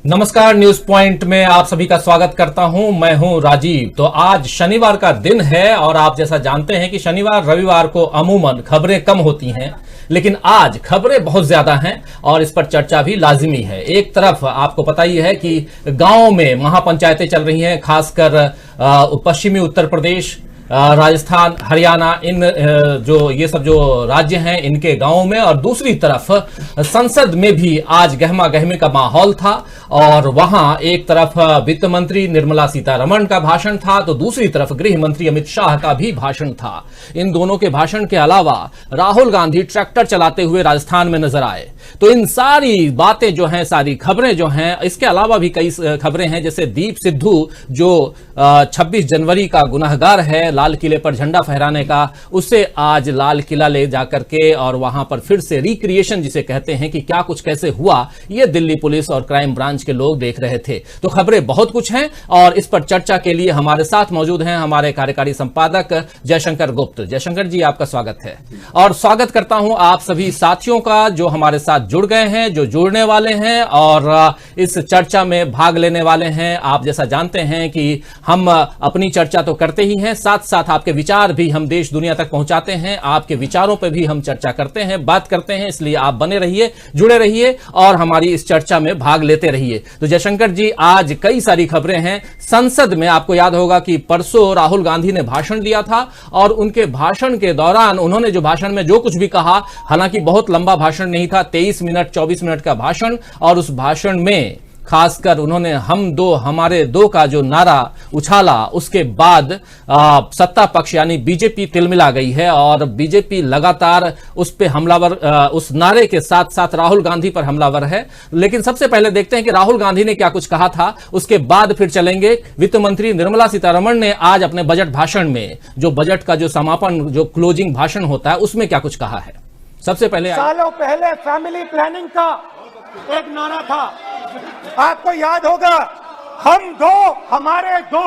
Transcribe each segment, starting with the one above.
नमस्कार, news point में आप सभी का स्वागत करता हूं। मैं हूं राजीव। तो आज शनिवार का दिन है और आप जैसा जानते हैं कि शनिवार रविवार को अमूमन खबरें कम होती हैं, लेकिन आज खबरें बहुत ज्यादा हैं और इस पर चर्चा भी लाजिमी है। एक तरफ आपको पता ही है कि गांव में महापंचायतें चल रही हैं, खासकर पश्चिमी उत्तर प्रदेश, राजस्थान, हरियाणा, इन ये सब जो राज्य हैं इनके गांवों में, और दूसरी तरफ संसद में भी आज गहमा गहमी का माहौल था और वहां एक तरफ वित्त मंत्री निर्मला सीतारमण का भाषण था तो दूसरी तरफ गृह मंत्री अमित शाह का भी भाषण था। इन दोनों के भाषण के अलावा राहुल गांधी ट्रैक्टर चलाते हुए राजस्थान में नजर आए। तो इन सारी बातें जो हैं, सारी खबरें जो हैं, इसके अलावा भी कई खबरें हैं, जैसे दीप सिद्धू जो 26 जनवरी का गुनहगार है लाल किले पर झंडा फहराने का, उसे आज लाल किला ले जाकर के और वहां पर फिर से रिक्रिएशन जिसे कहते हैं कि क्या कुछ कैसे हुआ, ये दिल्ली पुलिस और क्राइम ब्रांच के लोग देख रहे थे। तो खबरें बहुत कुछ हैं और इस पर चर्चा के लिए हमारे साथ मौजूद हैं हमारे कार्यकारी संपादक जयशंकर गुप्त। जयशंकर जी, आपका स्वागत है और स्वागत करता हूं आप सभी साथियों का जो हमारे साथ जुड़ गए हैं, जो जुड़ने वाले हैं और इस चर्चा में भाग लेने वाले हैं। आप जैसा जानते हैं कि हम अपनी चर्चा तो करते ही हैं, साथ साथ आपके विचार भी हम देश दुनिया तक पहुंचाते हैं, आपके विचारों पर भी हम चर्चा करते हैं, बात करते हैं। इसलिए आप बने रहिए, जुड़े रहिए और हमारी इस चर्चा में भाग लेते रहिए। तो जयशंकर जी, आज कई सारी खबरें हैं। संसद में आपको याद होगा कि परसों राहुल गांधी ने भाषण दिया था और उनके भाषण के दौरान उन्होंने जो भाषण में जो कुछ भी कहा, हालांकि बहुत लंबा भाषण नहीं था, 23 मिनट 24 मिनट का भाषण, और उस भाषण में खासकर उन्होंने हम दो हमारे दो का जो नारा उछाला, उसके बाद सत्ता पक्ष यानी बीजेपी तिलमिला गई है और बीजेपी लगातार उस पे हमलावर, उस नारे के साथ साथ राहुल गांधी पर हमलावर है। लेकिन सबसे पहले देखते हैं कि राहुल गांधी ने क्या कुछ कहा था, उसके बाद फिर चलेंगे। वित्त मंत्री निर्मला सीतारमण ने आज अपने बजट भाषण में, जो बजट का जो समापन, जो क्लोजिंग भाषण होता है, उसमें क्या कुछ कहा है। सबसे पहले, सालों पहले फैमिली प्लानिंग का एक नारा था, आपको याद होगा, हम दो हमारे दो।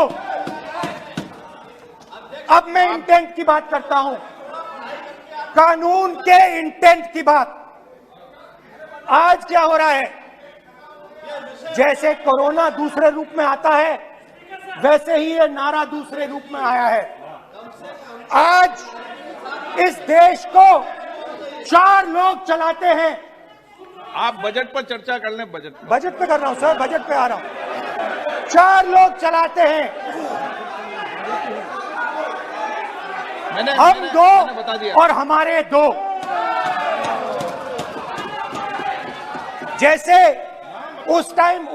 अब मैं इंटेंट की बात करता हूं, कानून के इंटेंट की बात। आज क्या हो रहा है, जैसे कोरोना दूसरे रूप में आता है, वैसे ही ये नारा दूसरे रूप में आया है। आज इस देश को 4 लोग चलाते हैं। आप बजट पर चर्चा कर लें। बजट पे कर रहा हूं सर, बजट पे आ रहा हूं। 4 लोग चलाते हैं, हम दो बता दिया। और हमारे दो। जैसे उस टाइम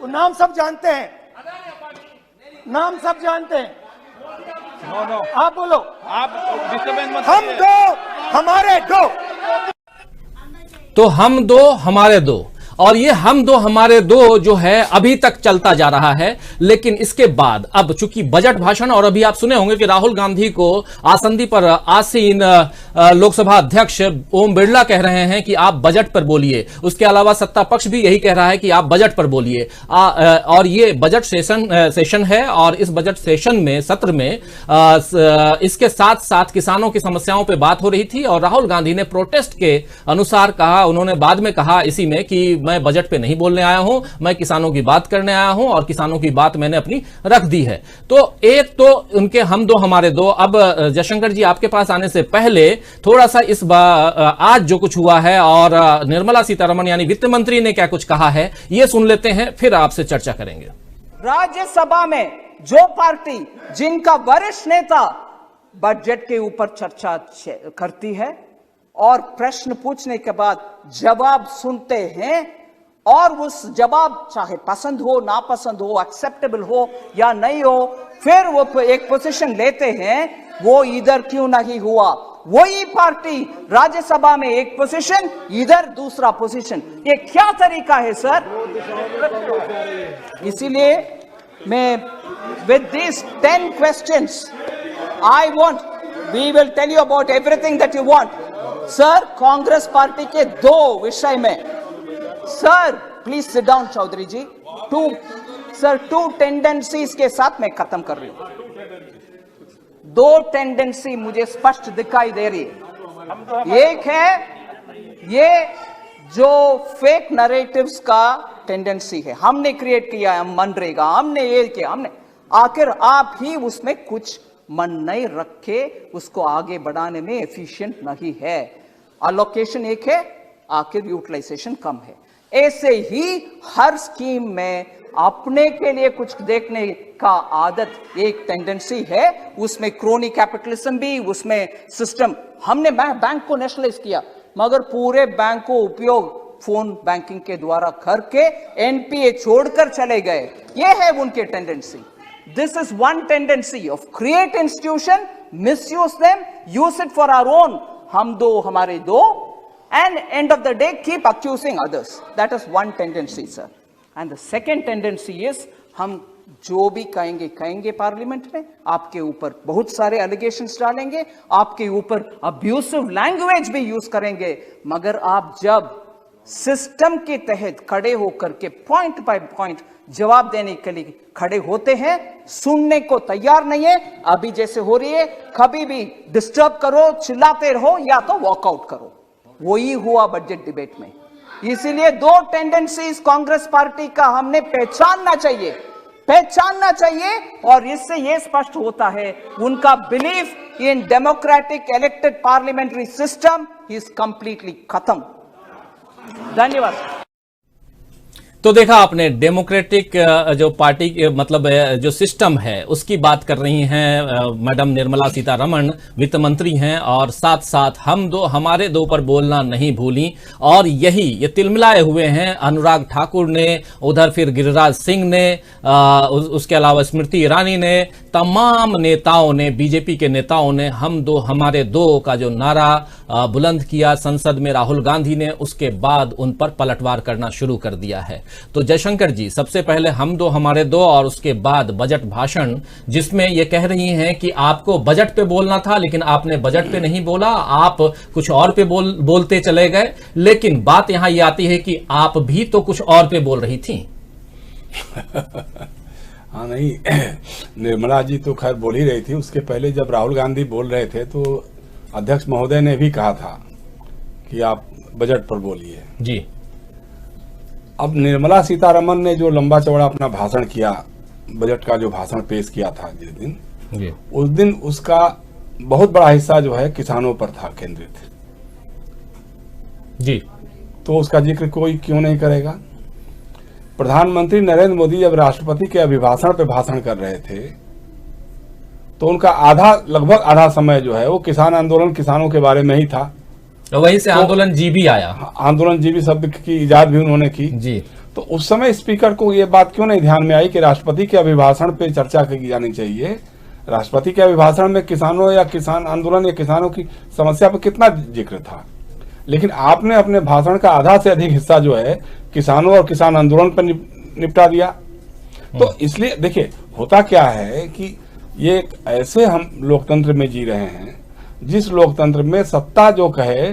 नाम सब जानते हैं, नाम सब जानते हैं। नो, आप बोलो, आप डिस्टर्बेंस मत हम करिए। दो हमारे दो। तो हम दो हमारे दो, और ये हम दो हमारे दो जो है अभी तक चलता जा रहा है। लेकिन इसके बाद अब चूंकि बजट भाषण, और अभी आप सुने होंगे कि राहुल गांधी को आसंदी पर आसीन लोकसभा अध्यक्ष ओम बिरला कह रहे हैं कि आप बजट पर बोलिए। उसके अलावा सत्ता पक्ष भी यही कह रहा है कि आप बजट पर बोलिए। और ये बजट सेशन है और इस बजट सेशन में, सत्र में, इसके साथ साथ किसानों की समस्याओं पर बात हो रही थी और राहुल गांधी ने प्रोटेस्ट के अनुसार कहा, उन्होंने बाद में कहा इसी में कि मैं बजट पे नहीं बोलने आया हूं, मैं किसानों की बात करने आया हूं और किसानों की बात मैंने अपनी रख दी है। तो एक तो उनके हम दो हमारे दो। अब जयशंकर जी, आपके पास आने से पहले थोड़ा सा इस आज जो कुछ हुआ है और निर्मला सीतारमण यानी वित्त मंत्री ने क्या कुछ कहा है, ये सुन लेते हैं, फिर आपसे चर्चा करेंगे। राज्यसभा में जो पार्टी, जिनका वरिष्ठ नेता बजट के ऊपर चर्चा करती है और प्रश्न पूछने के बाद जवाब सुनते हैं और उस जवाब चाहे पसंद हो, नापसंद हो, एक्सेप्टेबल हो या नहीं हो, फिर वो एक पोजीशन लेते हैं, वो इधर क्यों नहीं हुआ। वही पार्टी राज्यसभा में एक पोजीशन, इधर दूसरा पोजीशन, ये क्या तरीका है सर। इसीलिए मैं with this 10 questions I want, we will tell you about everything that you want. Sir, Congress party के 2 विषय में, sir please sit down Chaudhary ji, 2 tendencies के साथ मैं खत्म कर रही हूं। 2 टेंडेंसी मुझे स्पष्ट दिखाई दे रही है। एक है ये जो फेक नरेटिव्स का टेंडेंसी है, हमने क्रिएट किया है, मनरेगा, हमने ये किया, हमने, आखिर आप ही उसमें कुछ मन नहीं रखे, उसको आगे बढ़ाने में एफिशिएंट नहीं है। अलोकेशन एक है, आखिर यूटिलाइजेशन कम है। ऐसे ही हर स्कीम में अपने के लिए कुछ देखने का आदत एक टेंडेंसी है, उसमें क्रोनी कैपिटलिज्म भी, उसमें सिस्टम, हमने बैंक को नेशनलाइज किया मगर पूरे बैंक को उपयोग फोन बैंकिंग के द्वारा करके एनपीए छोड़कर चले गए। ये है उनके tendency. This is one tendency of create institution, misuse them, use it for our own, हम दो हमारे दो, and end of the day keep accusing others. That is one tendency, sir. And the second tendency is हम जो भी कहेंगे parliament में, आपके ऊपर बहुत सारे एलिगेशंस डालेंगे, आपके ऊपर अब्यूसिव लैंग्वेज भी यूज करेंगे, मगर आप जब सिस्टम के तहत खड़े होकर के पॉइंट बाय पॉइंट जवाब देने के लिए खड़े होते हैं, सुनने को तैयार नहीं है। अभी जैसे हो रही है, कभी भी डिस्टर्ब करो, चिल्लाते रहो या तो वॉकआउट करो, वही हुआ बजट डिबेट में। इसीलिए दो टेंडेंसीज कांग्रेस पार्टी का हमने पहचानना चाहिए और इससे यह स्पष्ट होता है उनका belief in democratic elected parliamentary system is completely खत्म। धन्यवाद। तो देखा आपने, डेमोक्रेटिक जो पार्टी मतलब जो सिस्टम है उसकी बात कर रही हैं मैडम निर्मला सीतारमण, वित्त मंत्री हैं, और साथ साथ हम दो हमारे दो पर बोलना नहीं भूली। और यही ये तिलमिलाए हुए हैं अनुराग ठाकुर ने, उधर फिर गिरिराज सिंह ने, उसके अलावा स्मृति ईरानी ने, तमाम नेताओं ने, बीजेपी के नेताओं ने हम दो हमारे दो का जो नारा बुलंद किया संसद में राहुल गांधी ने, उसके बाद उन पर पलटवार करना शुरू कर दिया है। तो जयशंकर जी, सबसे पहले हम दो हमारे दो और उसके बाद बजट भाषण, जिसमें ये कह रही हैं कि आपको बजट पे बोलना था लेकिन आपने बजट पे नहीं बोला, आप कुछ और पे बोलते चले गए। लेकिन बात यहां ये आती है कि आप भी तो कुछ और पे बोल रही थी। हाँ, नहीं, निर्मला जी तो खैर बोल ही रही थी। उसके पहले जब राहुल गांधी बोल रहे थे तो अध्यक्ष महोदय ने भी कहा था कि आप बजट पर बोलिए जी। अब निर्मला सीतारमण ने जो लंबा चौड़ा अपना भाषण किया, बजट का जो भाषण पेश किया था जिस दिन जी, उस दिन उसका बहुत बड़ा हिस्सा जो है किसानों पर था केंद्रित जी। तो उसका जिक्र कोई क्यों नहीं करेगा। प्रधानमंत्री नरेंद्र मोदी जब राष्ट्रपति के अभिभाषण पे भाषण कर रहे थे तो उनका लगभग आधा समय जो है वो किसान आंदोलन, किसानों के बारे में ही था। वहीं से आंदोलन जी भी आया, आंदोलन जीवी शब्द की इजाद भी उन्होंने की जी। तो उस समय स्पीकर को ये बात क्यों नहीं ध्यान में आई कि राष्ट्रपति के अभिभाषण पे चर्चा की जानी चाहिए। राष्ट्रपति के अभिभाषण में किसानों या किसान आंदोलन या किसानों की समस्या पर कितना जिक्र था, लेकिन आपने अपने भाषण का आधा से अधिक हिस्सा जो है किसानों और किसान आंदोलन पर निपटा दिया। तो इसलिए देखिए, होता क्या है कि ये एक ऐसे हम लोकतंत्र में जी रहे हैं जिस लोकतंत्र में सत्ता जो कहे,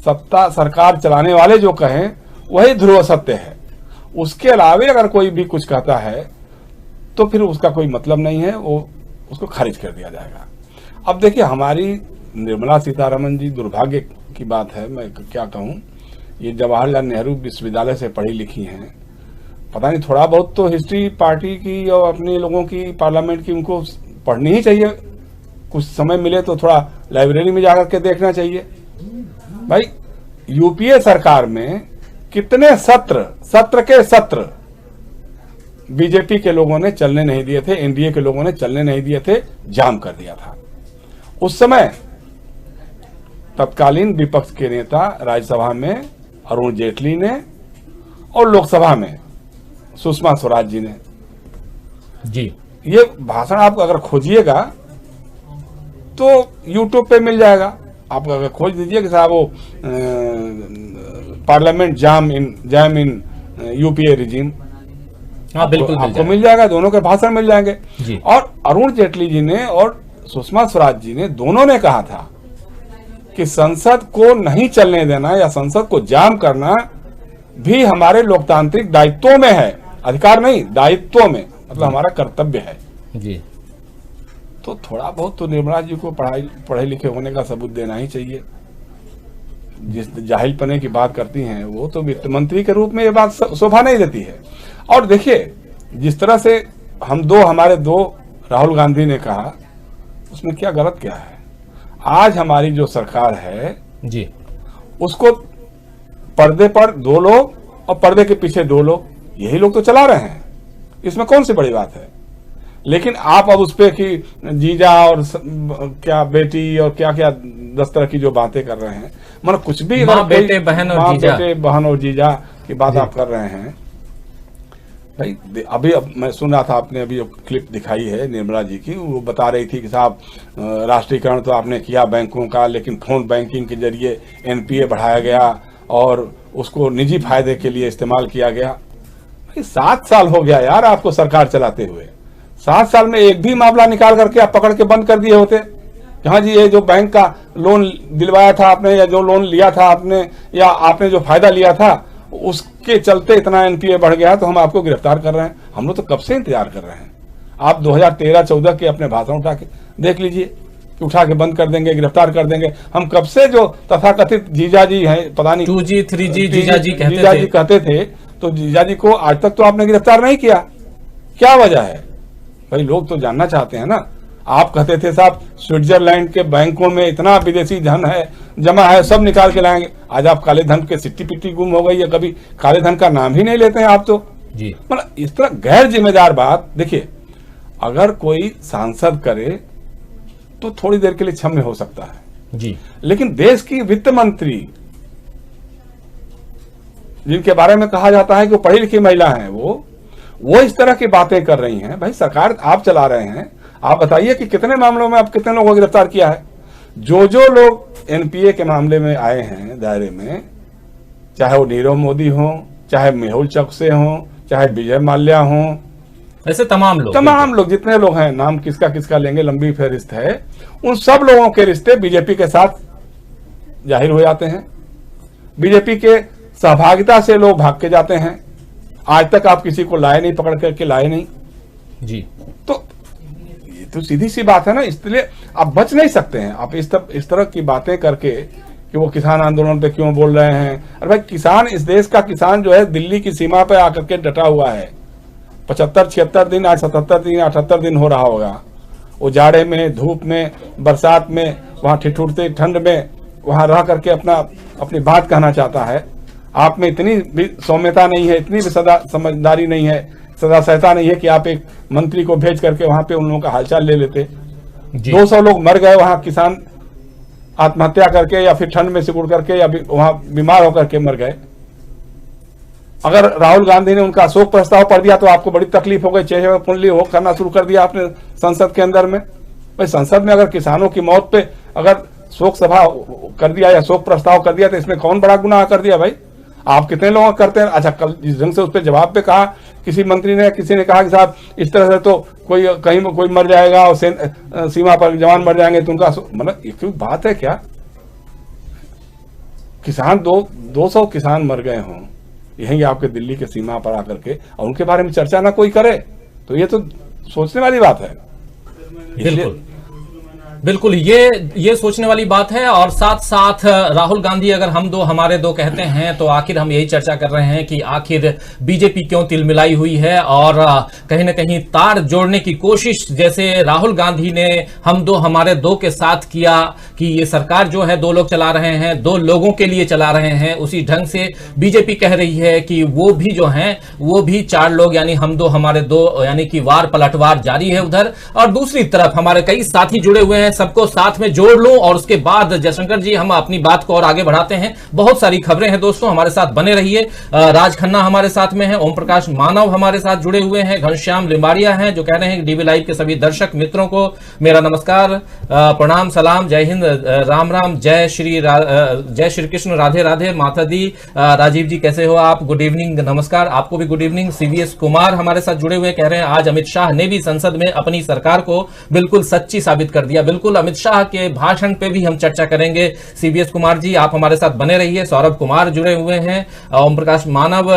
सत्ता सरकार चलाने वाले जो कहें वही ध्रुव सत्य है। उसके अलावे अगर कोई भी कुछ कहता है तो फिर उसका कोई मतलब नहीं है, वो उसको खारिज कर दिया जाएगा। अब देखिए, हमारी निर्मला सीतारमण जी, दुर्भाग्य की बात है, मैं क्या कहूं, ये जवाहरलाल नेहरू विश्वविद्यालय से पढ़ी लिखी हैं। पता नहीं, थोड़ा बहुत तो हिस्ट्री पार्टी की और अपने लोगों की, पार्लियामेंट की, उनको पढ़नी ही चाहिए। कुछ समय मिले तो थोड़ा लाइब्रेरी में जाकर के देखना चाहिए। भाई, यूपीए सरकार में कितने सत्र के सत्र बीजेपी के लोगों ने चलने नहीं दिए थे, एनडीए के लोगों ने चलने नहीं दिए थे, जाम कर दिया था। उस समय तत्कालीन विपक्ष के नेता राज्यसभा में अरुण जेटली ने और लोकसभा में सुषमा स्वराज जी ने जी। ये भाषण आप अगर खोजिएगा तो यूट्यूब पे मिल जाएगा। आप अगर खोज दीजिए कि साहब वो पार्लियामेंट जाम इन यूपीए रिजीम, हाँ, बिल्कुल आपको मिल जाएगा, दोनों के भाषण मिल जाएंगे जी। और अरुण जेटली जी ने और सुषमा स्वराज जी ने दोनों ने कहा था कि संसद को नहीं चलने देना या संसद को जाम करना भी हमारे लोकतांत्रिक दायित्वों में है, अधिकार नहीं, दायित्वों में, मतलब हमारा कर्तव्य है जी। तो थोड़ा बहुत तो निर्मला जी को पढ़े लिखे होने का सबूत देना ही चाहिए। जिस जाहिलपने की बात करती हैं वो तो वित्त मंत्री के रूप में ये बात शोभा नहीं देती है। और देखिए जिस तरह से हमारे दो राहुल गांधी ने कहा उसमें क्या गलत क्या है। आज हमारी जो सरकार है जी, उसको पर्दे पर 2 लोग और पर्दे के पीछे 2 लोग, यही लोग तो चला रहे हैं, इसमें कौन सी बड़ी बात है। लेकिन आप अब उस पे कि जीजा और क्या बेटी और क्या क्या 10 तरह की जो बातें कर रहे हैं, मतलब कुछ भी माँ बेटे बहन और जीजा, बेटे बहन और जीजा की बात आप कर रहे हैं भाई। अभी अब मैं सुन रहा था, आपने अभी क्लिप दिखाई है निर्मला जी की, वो बता रही थी कि साहब राष्ट्रीयकरण तो आपने किया बैंकों का, लेकिन फोन बैंकिंग के जरिए एनपीए बढ़ाया गया और उसको निजी फायदे के लिए इस्तेमाल किया गया। भाई 7 साल हो गया यार आपको सरकार चलाते हुए, 7 साल में एक भी मामला निकाल करके आप पकड़ के बंद कर दिए होते। हाँ जी, ये जो बैंक का लोन दिलवाया था आपने, या जो लोन लिया था आपने, या आपने जो फायदा लिया था, उसके चलते इतना एनपीए बढ़ गया तो हम आपको गिरफ्तार कर रहे हैं। हम लोग तो कब से इंतजार कर रहे हैं। आप 2013-14 के अपने भाषण उठा के देख लीजिए कि उठा के बंद कर देंगे, गिरफ्तार कर देंगे। हम कब से जो तथाकथित जीजा जी हैं, पता नहीं 2G 3G जीजा जी कहते थे, तो जीजा जी को आज तक तो आपने गिरफ्तार नहीं किया, क्या वजह है भाई? लोग तो जानना चाहते हैं ना। आप कहते थे साहब स्विट्जरलैंड के बैंकों में इतना विदेशी धन है, जमा है, सब निकाल के लाएंगे। आज आप काले धन के सिट्टी पिट्टी गुम हो गई है, कभी काले धन का नाम ही नहीं लेते हैं आप तो जी। मतलब इस तरह गैर जिम्मेदार बात। देखिए अगर कोई सांसद करे तो थोड़ी देर के लिए क्षम्य हो सकता है जी, लेकिन देश की वित्त मंत्री जिनके बारे में कहा जाता है कि वो पढ़ी लिखी महिला हैं, वो इस तरह की बातें कर रही हैं। भाई सरकार आप चला रहे हैं, आप बताइए कि कितने मामलों में आप कितने लोगों को गिरफ्तार किया है। जो लोग एनपीए के मामले में आए हैं दायरे में, चाहे वो नीरव मोदी हो, चाहे मेहुल चौकसे हो, चाहे विजय माल्या हो, ऐसे तमाम लोग जितने लोग हैं, नाम किसका किसका लेंगे, लंबी फहरिस्त है। उन सब लोगों के रिश्ते बीजेपी के साथ जाहिर हो जाते हैं। बीजेपी के सहभागिता से लोग भाग के जाते हैं। आज तक आप किसी को लाए नहीं, पकड़ करके लाए नहीं जी। तो ये तो सीधी सी बात है ना। इसलिए आप बच नहीं सकते हैं। आप इस तरह की बातें करके कि वो किसान आंदोलन पे क्यों बोल रहे हैं। अरे भाई किसान, इस देश का किसान जो है दिल्ली की सीमा पे आकर के डटा हुआ है। 75-76 दिन, आज 77 दिन 78 दिन हो रहा होगा। वो जाड़े में, धूप में, बरसात में, वहां ठिठुरते ठंड में वहां रह करके अपनी बात कहना चाहता है। आप में इतनी भी सौम्यता नहीं है, इतनी भी सदा समझदारी नहीं है, सदा सहता नहीं है कि आप एक मंत्री को भेज करके वहां पे उन लोगों का हालचाल ले लेते। 200 लोग मर गए वहां, किसान आत्महत्या करके या फिर ठंड में सिकुड़ करके या वहां बीमार होकर के मर गए। अगर राहुल गांधी ने उनका शोक प्रस्ताव पढ़ दिया तो आपको बड़ी तकलीफ हो गई, चेहरे पर पुंडली हो करना शुरू कर दिया आपने संसद के अंदर में। भाई संसद में अगर किसानों की मौत पे अगर शोक सभा कर दिया या शोक प्रस्ताव कर दिया तो इसमें कौन बड़ा गुनाह कर दिया भाई? आप कितने लोग करते हैं? अच्छा, कल जिस ढंग से उस पर जवाब पे कहा, किसी मंत्री ने, किसी ने कहा कि साहब इस तरह से तो कोई कहीं कोई मर जाएगा और सीमा पर जवान मर जाएंगे तो उनका, मतलब ये कोई बात है क्या? किसान 200 किसान मर गए हों यहीं आपके दिल्ली के सीमा पर आकर के, और उनके बारे में चर्चा ना कोई करे तो ये तो सोचने वाली बात है। बिल्कुल ये सोचने वाली बात है। और साथ साथ राहुल गांधी अगर हम दो हमारे दो कहते हैं तो आखिर हम यही चर्चा कर रहे हैं कि आखिर बीजेपी क्यों तिलमिलाई हुई है और कहीं ना कहीं तार जोड़ने की कोशिश जैसे राहुल गांधी ने हम दो हमारे दो के साथ किया कि ये सरकार जो है 2 लोग चला रहे हैं, 2 लोगों के लिए चला रहे हैं, उसी ढंग से बीजेपी कह रही है कि वो भी जो हैं वो भी 4 लोग यानी हम दो हमारे दो, यानी कि वार पलटवार जारी है उधर। और दूसरी तरफ हमारे कई साथी जुड़े हुए हैं, सबको साथ में जोड़ लूं और उसके बाद जयशंकर जी हम अपनी बात को और आगे बढ़ाते हैं। बहुत सारी खबरें हैं दोस्तों, हमारे साथ बने रहिए। राज खन्ना हमारे साथ में है, ओम प्रकाश मानव हमारे साथ जुड़े हुए हैं, घनश्याम लिम्बाड़िया हैं जो कह रहे हैं डीवी लाइव के सभी दर्शक मित्रों को मेरा नमस्कार, प्रणाम, सलाम, जय हिंद, राम राम, जय श्री कृष्ण, राधे राधे। माता दी, राजीव जी कैसे हो आप? गुड इवनिंग, नमस्कार, आपको भी गुड इवनिंग। सीवीएस कुमार हमारे साथ जुड़े हुए कह रहे हैं आज अमित शाह ने भी संसद में अपनी सरकार को बिल्कुल सच्ची साबित कर दिया। बिल्कुल बिल्कुल अमित शाह के भाषण पे भी हम चर्चा करेंगे। CBS कुमार जी आप हमारे साथ बने रहिए, सौरभ कुमार जुड़े हुए हैं, ओम प्रकाश मानव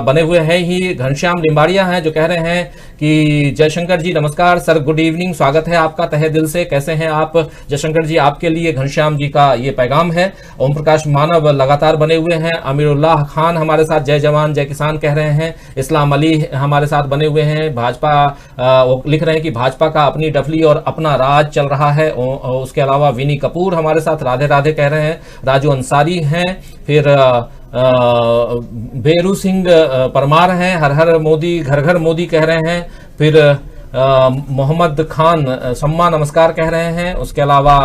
बने हुए हैं ही, घनश्याम लिम्बाड़िया हैं जो कह रहे हैं कि जयशंकर जी नमस्कार सर, गुड इवनिंग, स्वागत है आपका तहे दिल से, कैसे हैं आप जयशंकर जी, आपके लिए घनश्याम जी का ये पैगाम है। ओम प्रकाश मानव लगातार बने हुए हैं, अमीरुल्लाह खान हमारे साथ जय जवान जय किसान कह रहे हैं, इस्लाम अली हमारे साथ बने हुए हैं, भाजपा वो लिख रहे हैं कि भाजपा का अपनी डफली और अपना राज चल रहा है। उसके अलावा विनी कपूर हमारे साथ राधे राधे कह रहे हैं, राजू अंसारी हैं, फिर बेरू सिंह परमार हैं, हर हर मोदी घर घर मोदी कह रहे हैं, फिर मोहम्मद खान सम्मा नमस्कार कह रहे हैं। उसके अलावा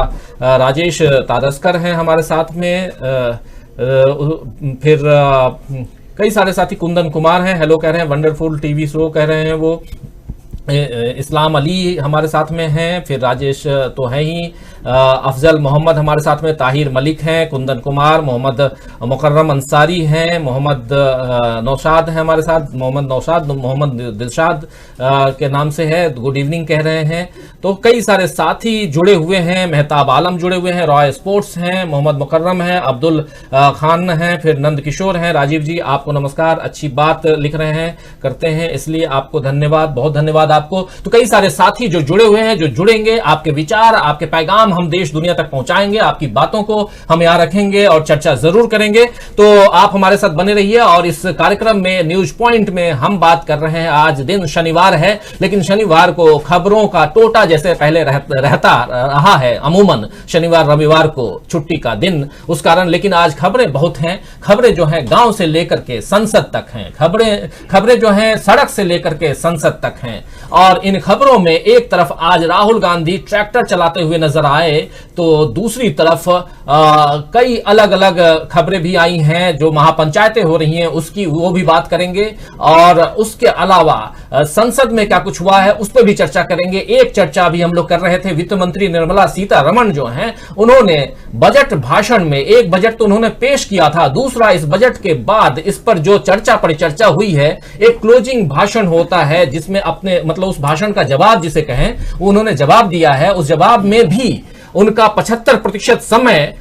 राजेश तारस्कर हैं हमारे साथ में, फिर कई सारे साथी, कुंदन कुमार हैं हेलो कह रहे हैं, वंडरफुल टीवी शो कह रहे हैं वो, इस्लाम अली हमारे साथ में हैं, फिर राजेश तो है ही, अफजल मोहम्मद हमारे साथ में, ताहिर मलिक हैं, कुंदन कुमार, मोहम्मद मुकर्रम अंसारी हैं, मोहम्मद नौशाद हैं हमारे साथ, मोहम्मद दिलशाद के नाम से है, गुड इवनिंग कह रहे हैं। तो कई सारे साथी जुड़े हुए हैं, मेहताब आलम जुड़े हुए हैं, रॉय स्पोर्ट्स हैं, मोहम्मद मुकर्रम हैं, अब्दुल खान हैं, फिर नंद किशोर हैं, राजीव जी आपको नमस्कार, अच्छी बात लिख रहे हैं करते हैं इसलिए आपको धन्यवाद, बहुत धन्यवाद आपको। तो कई सारे साथी जो जुड़े हुए हैं, जो जुड़ेंगे, आपके विचार आपके पैगाम हम देश दुनिया तक पहुंचाएंगे, आपकी बातों को हम यहां रखेंगे और चर्चा जरूर करेंगे। तो आप हमारे साथ बने रहिए। और इस कार्यक्रम में न्यूज पॉइंट में हम बात कर रहे हैं, आज दिन शनिवार है, लेकिन शनिवार को खबरों का टोटा जैसे पहले रहता रहा है, अमूमन शनिवार रविवार को छुट्टी का दिन, उस कारण, लेकिन आज खबरें बहुत हैं। खबरें जो हैं गांव से लेकर के संसद तक हैं, खबरें जो हैं सड़क से लेकर के संसद तक हैं। और इन खबरों में एक तरफ आज राहुल गांधी ट्रैक्टर चलाते हुए नजर आए, तो दूसरी तरफ कई अलग अलग खबरें भी आई हैं, जो महापंचायतें हो रही हैं उसकी वो भी बात करेंगे, और उसके अलावा संसद में क्या कुछ हुआ है उस पर भी चर्चा करेंगे। एक चर्चा भी हम लोग कर रहे थे, वित्त मंत्री निर्मला सीतारमण जो हैं, उन्होंने बजट भाषण में, एक बजट तो उन्होंने पेश किया था, दूसरा इस बजट के बाद इस पर जो चर्चा परिचर्चा हुई है, एक क्लोजिंग भाषण होता है जिसमें अपने मतलब उस भाषण का जवाब जिसे कहें, उन्होंने जवाब दिया है। उस जवाब में भी उनका 75% समय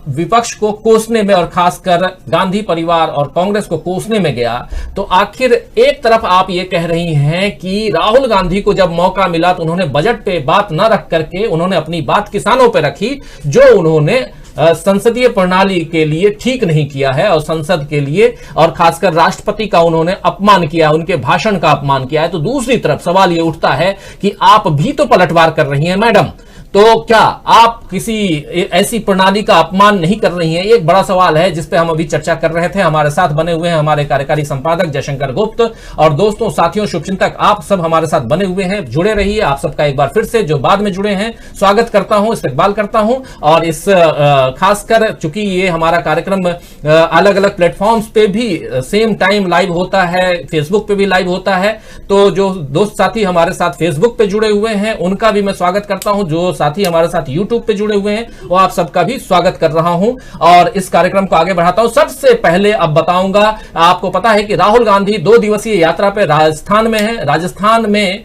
विपक्ष को कोसने में और खासकर गांधी परिवार और कांग्रेस को कोसने में गया। तो आखिर एक तरफ आप ये कह रही हैं कि राहुल गांधी को जब मौका मिला तो उन्होंने बजट पे बात न रख करके उन्होंने अपनी बात किसानों पे रखी, जो उन्होंने संसदीय प्रणाली के लिए ठीक नहीं किया है और संसद के लिए और खासकर राष्ट्रपति का उन्होंने अपमान किया, उनके भाषण का अपमान किया है। तो दूसरी तरफ सवाल ये उठता है कि आप भी तो पलटवार कर रही हैं मैडम, तो क्या आप किसी ऐसी प्रणाली का अपमान नहीं कर रही हैं? एक बड़ा सवाल है जिस पे हम अभी चर्चा कर रहे थे। हमारे साथ बने हुए हैं हमारे कार्यकारी संपादक जयशंकर गुप्त और दोस्तों साथियों शुभचिंतक, आप सब हमारे साथ बने हुए हैं, जुड़े रहिए। आप सबका एक बार फिर से जो बाद में जुड़े हैं स्वागत करता हूं, इस्तकबाल करता हूं। और इस खासकर चूंकि ये हमारा कार्यक्रम अलग अलग प्लेटफॉर्म्स पे भी सेम टाइम लाइव होता है, फेसबुक पे भी लाइव होता है, तो जो दोस्त साथी हमारे साथ फेसबुक पे जुड़े हुए हैं उनका भी मैं स्वागत करता हूं, जो साथी हमारे साथ यूट्यूब पे जुड़े हुए हैं वो आप सबका भी स्वागत कर रहा हूं और इस कार्यक्रम को आगे बढ़ाता हूं। सबसे पहले अब बताऊंगा, आपको पता है कि राहुल गांधी 2 दिवसीय यात्रा पे राजस्थान में है। राजस्थान में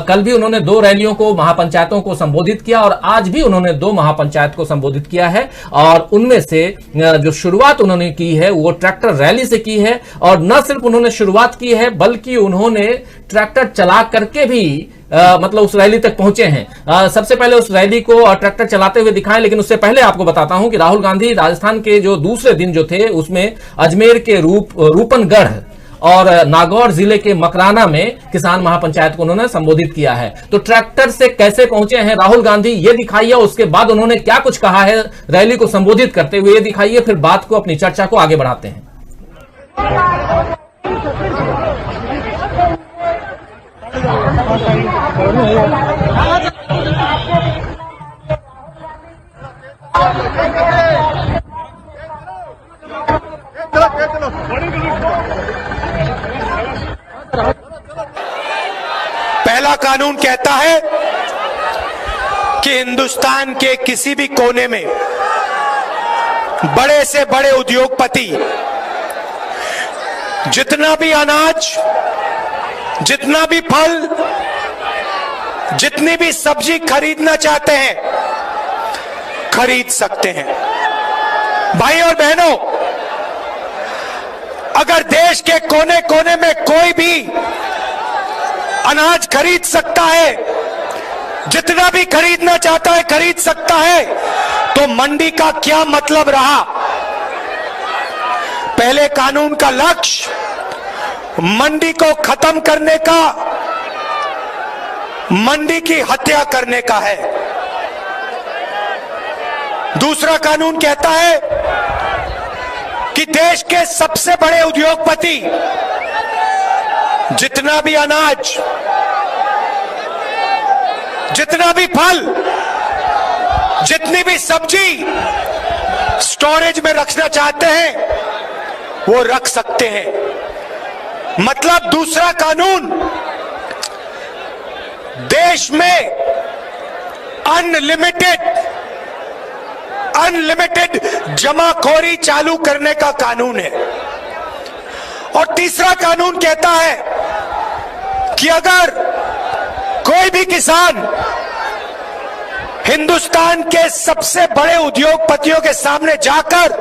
कल भी उन्होंने 2 रैलियों को, महापंचायतों को संबोधित किया और आज भी उन्होंने 2 महापंचायत को संबोधित किया है। और उनमें से जो शुरुआत उन्होंने की है वो ट्रैक्टर रैली से की है और न सिर्फ उन्होंने शुरुआत की है बल्कि उन्होंने ट्रैक्टर चला करके भी मतलब उस रैली तक पहुंचे हैं। सबसे पहले उस रैली को ट्रैक्टर चलाते हुए दिखाएं, लेकिन उससे पहले आपको बताता हूं कि राहुल गांधी राजस्थान के जो दूसरे दिन जो थे उसमें अजमेर के रूपनगढ़ और नागौर जिले के मकराना में किसान महापंचायत को उन्होंने संबोधित किया है। तो ट्रैक्टर से कैसे पहुंचे हैं राहुल गांधी ये दिखाइए, उसके बाद उन्होंने क्या कुछ कहा है रैली को संबोधित करते हुए ये दिखाइए, फिर बात को, अपनी चर्चा को आगे बढ़ाते हैं। पहला कानून कहता है कि हिंदुस्तान के किसी भी कोने में बड़े से बड़े उद्योगपति जितना भी अनाज, जितना भी फल, जितनी भी सब्जी खरीदना चाहते हैं खरीद सकते हैं। भाई और बहनों, अगर देश के कोने कोने में कोई भी अनाज खरीद सकता है, जितना भी खरीदना चाहता है खरीद सकता है, तो मंडी का क्या मतलब रहा? पहले कानून का लक्ष्य मंडी को खत्म करने का, मंडी की हत्या करने का है। दूसरा कानून कहता है कि देश के सबसे बड़े उद्योगपति जितना भी अनाज, जितना भी फल, जितनी भी सब्जी स्टोरेज में रखना चाहते हैं वो रख सकते हैं। मतलब दूसरा कानून देश में अनलिमिटेड जमाखोरी चालू करने का कानून है। और तीसरा कानून कहता है कि अगर कोई भी किसान हिंदुस्तान के सबसे बड़े उद्योगपतियों के सामने जाकर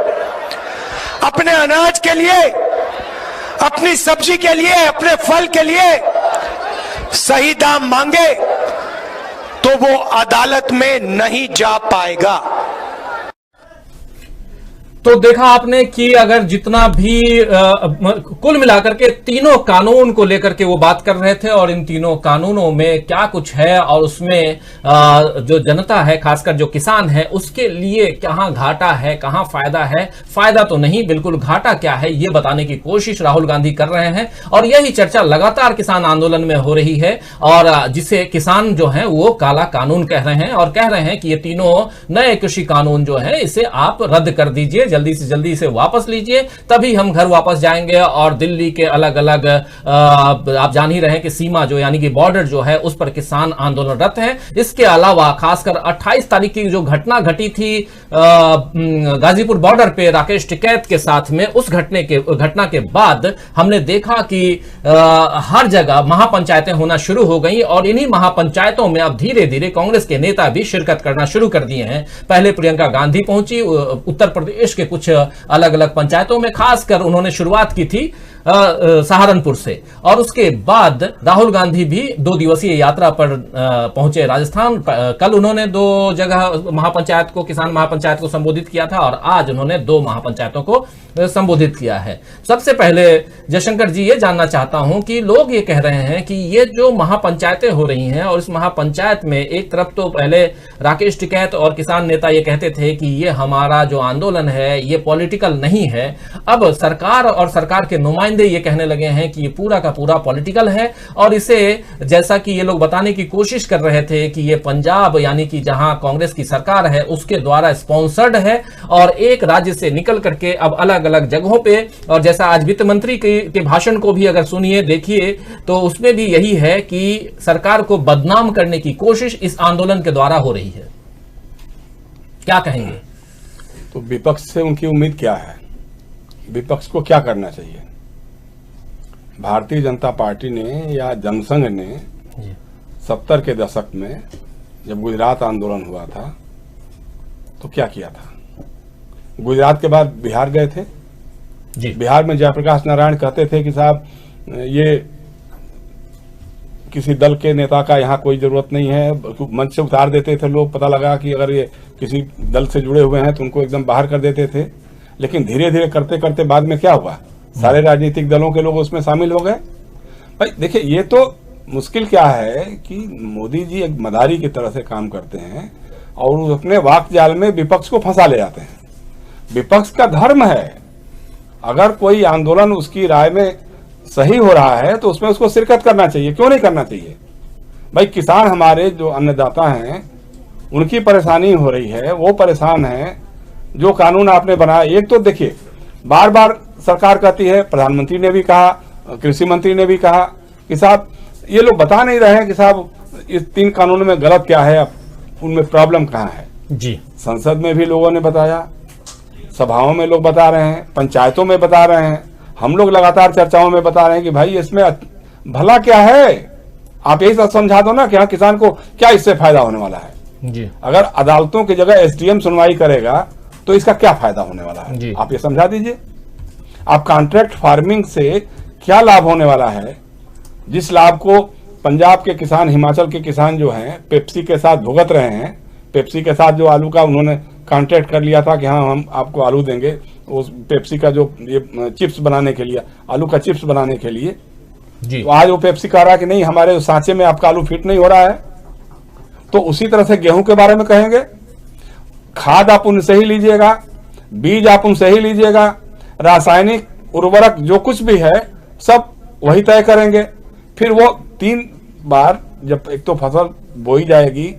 अपने अनाज के लिए, अपनी सब्जी के लिए, अपने फल के लिए सही दाम मांगे तो वो अदालत में नहीं जा पाएगा। तो देखा आपने कि अगर जितना भी कुल मिलाकर के तीनों कानून को लेकर के वो बात कर रहे थे और इन तीनों कानूनों में क्या कुछ है और उसमें जो जनता है, खासकर जो किसान है, उसके लिए कहां घाटा है, कहां फायदा है। फायदा तो नहीं, बिल्कुल घाटा क्या है ये बताने की कोशिश राहुल गांधी कर रहे हैं। और यही चर्चा लगातार किसान आंदोलन में हो रही है और जिसे किसान जो है वो काला कानून कह रहे हैं और कह रहे हैं कि ये तीनों नए कृषि कानून जो है इसे आप रद्द कर दीजिए, जल्दी से वापस लीजिए, तभी हम घर वापस जाएंगे। और दिल्ली के अलग अलग आप जान ही रहे हैं कि सीमा जो यानी कि बॉर्डर जो है उस पर किसान आंदोलनरत हैं। इसके अलावा खासकर 28 तारीख की जो घटना घटी थी गाजीपुर बॉर्डर पे राकेश टिकैत के साथ में, उस घटना के बाद हमने देखा कि हर जगह महापंचायतें होना शुरू हो गई और इन्हीं महापंचायतों में अब धीरे धीरे कांग्रेस के नेता भी शिरकत करना शुरू कर दिए हैं। पहले प्रियंका गांधी पहुंची उत्तर प्रदेश के कुछ अलग अलग पंचायतों में, खासकर उन्होंने शुरुआत की थी सहारनपुर से और उसके बाद राहुल गांधी भी 2 दिवसीय यात्रा पर पहुंचे राजस्थान। कल उन्होंने 2 जगह महापंचायत को, किसान महापंचायत को संबोधित किया था और आज उन्होंने 2 महापंचायतों को संबोधित किया है। सबसे पहले जयशंकर जी ये जानना चाहता हूं कि लोग ये कह रहे हैं कि ये जो महापंचायतें हो रही हैं और इस महापंचायत में एक तरफ तो पहले राकेश टिकैत और किसान नेता ये कहते थे कि ये हमारा जो आंदोलन है ये पॉलिटिकल नहीं है, अब सरकार और सरकार के नुमाइंदे ये कहने लगे हैं कि ये पूरा का पूरा पॉलिटिकल है। और इसे जैसा कि ये लोग बताने की कोशिश कर रहे थे कि ये पंजाब यानी कि जहां कांग्रेस की सरकार है उसके द्वारा स्पॉन्सर्ड है और एक राज्य से निकल करके अब अलग अलग जगहों पे, और जैसा आज वित्त मंत्री के भाषण को भी अगर सुनिए देखिए तो उसमें भी यही है कि सरकार को बदनाम करने की कोशिश इस आंदोलन के द्वारा हो रही है। क्या कहेंगे? तो विपक्ष से उनकी उम्मीद क्या है? विपक्ष को क्या करना चाहिए? भारतीय जनता पार्टी ने या जनसंघ ने 70 के दशक में जब गुजरात आंदोलन हुआ था तो क्या किया था? गुजरात के बाद बिहार गए थे जी। बिहार में जयप्रकाश नारायण कहते थे कि साहब ये किसी दल के नेता का यहाँ कोई जरूरत नहीं है, मंच से उतार देते थे लोग। पता लगा कि अगर ये किसी दल से जुड़े हुए हैं तो उनको एकदम बाहर कर देते थे। लेकिन धीरे धीरे करते करते बाद में क्या हुआ, सारे राजनीतिक दलों के लोग उसमें शामिल हो गए। भाई देखिए, ये तो मुश्किल क्या है कि मोदी जी एक मदारी की तरह से काम करते हैं और अपने वाक जाल में विपक्ष को फंसा ले जाते हैं। विपक्ष का धर्म है, अगर कोई आंदोलन उसकी राय में सही हो रहा है तो उसमें उसको शिरकत करना चाहिए। क्यों नहीं करना चाहिए? भाई किसान हमारे जो अन्नदाता हैं उनकी परेशानी हो रही है, वो परेशान है। जो कानून आपने बनाया, एक तो देखिए बार बार सरकार कहती है, प्रधानमंत्री ने भी कहा, कृषि मंत्री ने भी कहा कि साहब ये लोग बता नहीं रहे हैं कि साहब इस 3 कानूनों में गलत क्या है, उनमें प्रॉब्लम कहाँ है। जी संसद में भी लोगों ने बताया, सभाओं में लोग बता रहे हैं, पंचायतों में बता रहे हैं, हम लोग लगातार चर्चाओं में बता रहे हैं कि भाई इसमें भला क्या है। आप यही सब समझा दो ना कि हाँ किसान को क्या इससे फायदा होने वाला है। जी अगर अदालतों की जगह एसडीएम सुनवाई करेगा तो इसका क्या फायदा होने वाला जी। है, आप ये समझा दीजिए। आप कॉन्ट्रैक्ट फार्मिंग से क्या लाभ होने वाला है, जिस लाभ को पंजाब के किसान, हिमाचल के किसान जो हैं पेप्सी के साथ भुगत रहे हैं। पेप्सी के साथ जो आलू का उन्होंने कॉन्ट्रैक्ट कर लिया था कि हाँ हम आपको आलू देंगे, उस पेप्सी का जो ये चिप्स बनाने के लिए, आलू का चिप्स बनाने के लिए, जी तो आज वो पेप्सी कह रहा है कि नहीं हमारे सांचे में आपका आलू फिट नहीं हो रहा है। तो उसी तरह से गेहूं के बारे में कहेंगे, खाद आप उनसे ही लीजिएगा, बीज आप उनसे ही लीजिएगा, रासायनिक उर्वरक जो कुछ भी है सब वही तय करेंगे। फिर वो 3 बार जब एक तो फसल बोई जाएगी,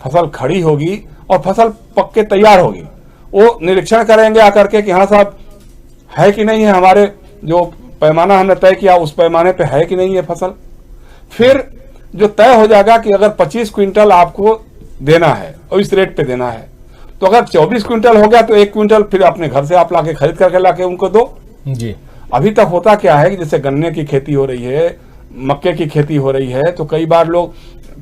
फसल खड़ी होगी और फसल पक के तैयार होगी, वो निरीक्षण करेंगे आकर के कि हाँ साहब है कि नहीं है, हमारे जो पैमाना हमने तय किया उस पैमाने पे है कि नहीं है फसल। फिर जो तय हो जाएगा कि अगर 25 क्विंटल आपको देना है और इस रेट पे देना है, तो अगर 24 क्विंटल हो गया तो 1 क्विंटल फिर अपने घर से आप लाके खरीद करके लाके उनको दो। जी अभी तक होता क्या है कि जैसे गन्ने की खेती हो रही है, मक्के की खेती हो रही है, तो कई बार लोग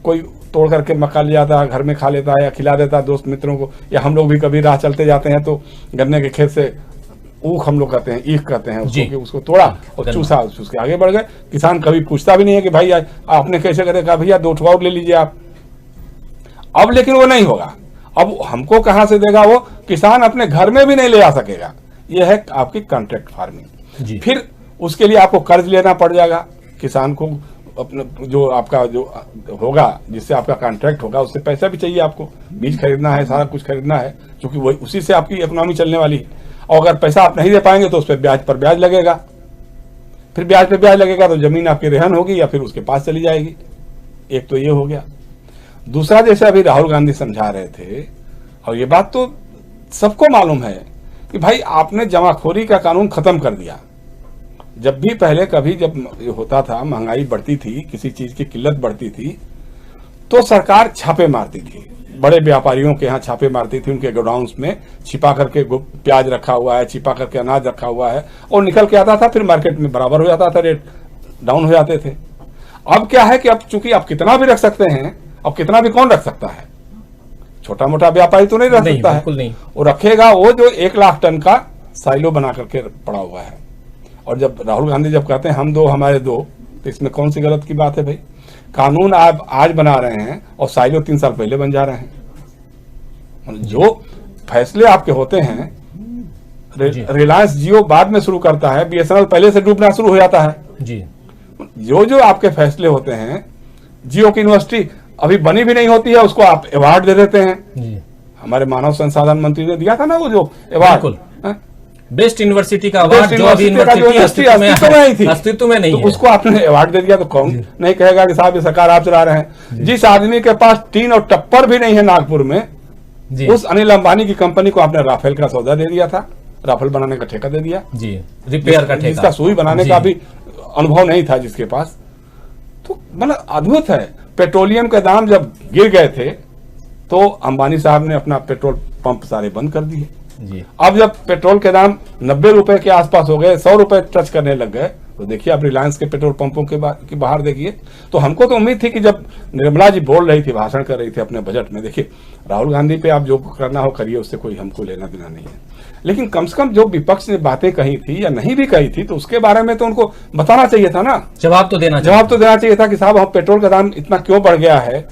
कोई तोड़ करके मक्का ले जाता है, घर में खा लेता है या खिला देता है दोस्त मित्रों को, या हम लोग भी कभी राह चलते जाते हैं तो गन्ने के खेत से ऊख हम लोग कहते हैं, ईख कहते हैं उसको, कि उसको तोड़ा और चूसा, चूस के आगे बढ़ गए। किसान कभी पूछता भी नहीं है कि भाई आपने कैसे करे, कहा भैया 2 ठो और ले लीजिए आप। अब लेकिन वो नहीं होगा, अब हमको कहां से देगा वो, किसान अपने घर में भी नहीं ले आ सकेगा। ये है आपकी कॉन्ट्रैक्ट फार्मिंग। फिर उसके लिए आपको कर्ज लेना पड़ जाएगा, किसान को अपने जो आपका जो होगा जिससे आपका कॉन्ट्रैक्ट होगा उससे पैसा भी चाहिए, आपको बीज खरीदना है, सारा कुछ खरीदना है, क्योंकि वही उसी से आपकी इकोनॉमी चलने वाली है। और अगर पैसा आप नहीं दे पाएंगे तो उस पर ब्याज लगेगा, फिर ब्याज पे ब्याज लगेगा तो जमीन आपकी रेहन होगी या फिर उसके पास चली जाएगी। एक तो ये हो गया। दूसरा, जैसे अभी राहुल गांधी समझा रहे थे, और ये बात तो सबको मालूम है कि भाई आपने जमाखोरी का कानून खत्म कर दिया। जब भी पहले कभी जब होता था, महंगाई बढ़ती थी, किसी चीज की किल्लत बढ़ती थी, तो सरकार छापे मारती थी, बड़े व्यापारियों के यहाँ छापे मारती थी, उनके गोडाउन्स में छिपा करके प्याज रखा हुआ है, छिपा करके अनाज रखा हुआ है, और निकल के आता था, फिर मार्केट में बराबर हो जाता था, रेट डाउन हो जाते थे। अब क्या है कि अब चूंकि आप कितना भी रख सकते हैं, अब कितना भी कौन रख सकता है, छोटा मोटा व्यापारी तो नहीं रख सकता है, नहीं। वो रखेगा वो जो 1 लाख टन का साइलो बना करके पड़ा हुआ है। और जब राहुल गांधी जब कहते हैं हम 2 हमारे 2, तो इसमें कौन सी गलत की बात है भाई? कानून आप आज बना रहे हैं और साइलो 3 साल पहले बन जा रहे हैं। जो फैसले आपके होते हैं, रिलायंस जियो बाद में शुरू करता है, बीएसएनएल पहले से डूबना शुरू हो जाता है जी। जो आपके फैसले होते हैं, जियो की यूनिवर्सिटी अभी बनी भी नहीं होती है, उसको आप अवार्ड दे देते हैं जी। हमारे मानव संसाधन मंत्री ने दिया था ना वो जो अवार्ड, बेस्ट यूनिवर्सिटी का अवार्ड, जो अभी यूनिवर्सिटी अस्तित्व में नहीं तो है, उसको आपने अवार्ड दे दिया। तो कौन नहीं कहेगा कि साहब ये सरकार आप चला रहे हैं? जिस आदमी के पास टीन और टप्पर भी नहीं है नागपुर में, उस अनिल अंबानी की कंपनी को आपने राफेल का सौदा दे दिया था, राफेल बनाने का ठेका दे दिया जी, रिपेयर का ठेका, जिसका सुई बनाने का भी अनुभव नहीं था जिसके पास। तो मतलब अद्भुत है। पेट्रोलियम के दाम जब गिर गए थे तो अंबानी साहब ने अपना पेट्रोल पंप सारे बंद कर दिए जी। अब जब पेट्रोल के दाम 90 रुपए के आसपास हो गए, 100 रुपए टच करने लग गए, तो देखिए आप रिलायंस के पेट्रोल पंपों के बाहर देखिए। तो हमको तो उम्मीद थी कि जब निर्मला जी बोल रही थी, भाषण कर रही थी अपने बजट में, देखिए राहुल गांधी पे आप जो करना हो करिए, उससे कोई हमको लेना देना नहीं है, लेकिन कम से कम जो विपक्ष ने बातें कही थी या नहीं भी कही थी, तो उसके बारे में तो उनको बताना चाहिए था ना, जवाब तो देना चाहिए था कि साहब हम पेट्रोल का दाम इतना क्यों बढ़ गया है।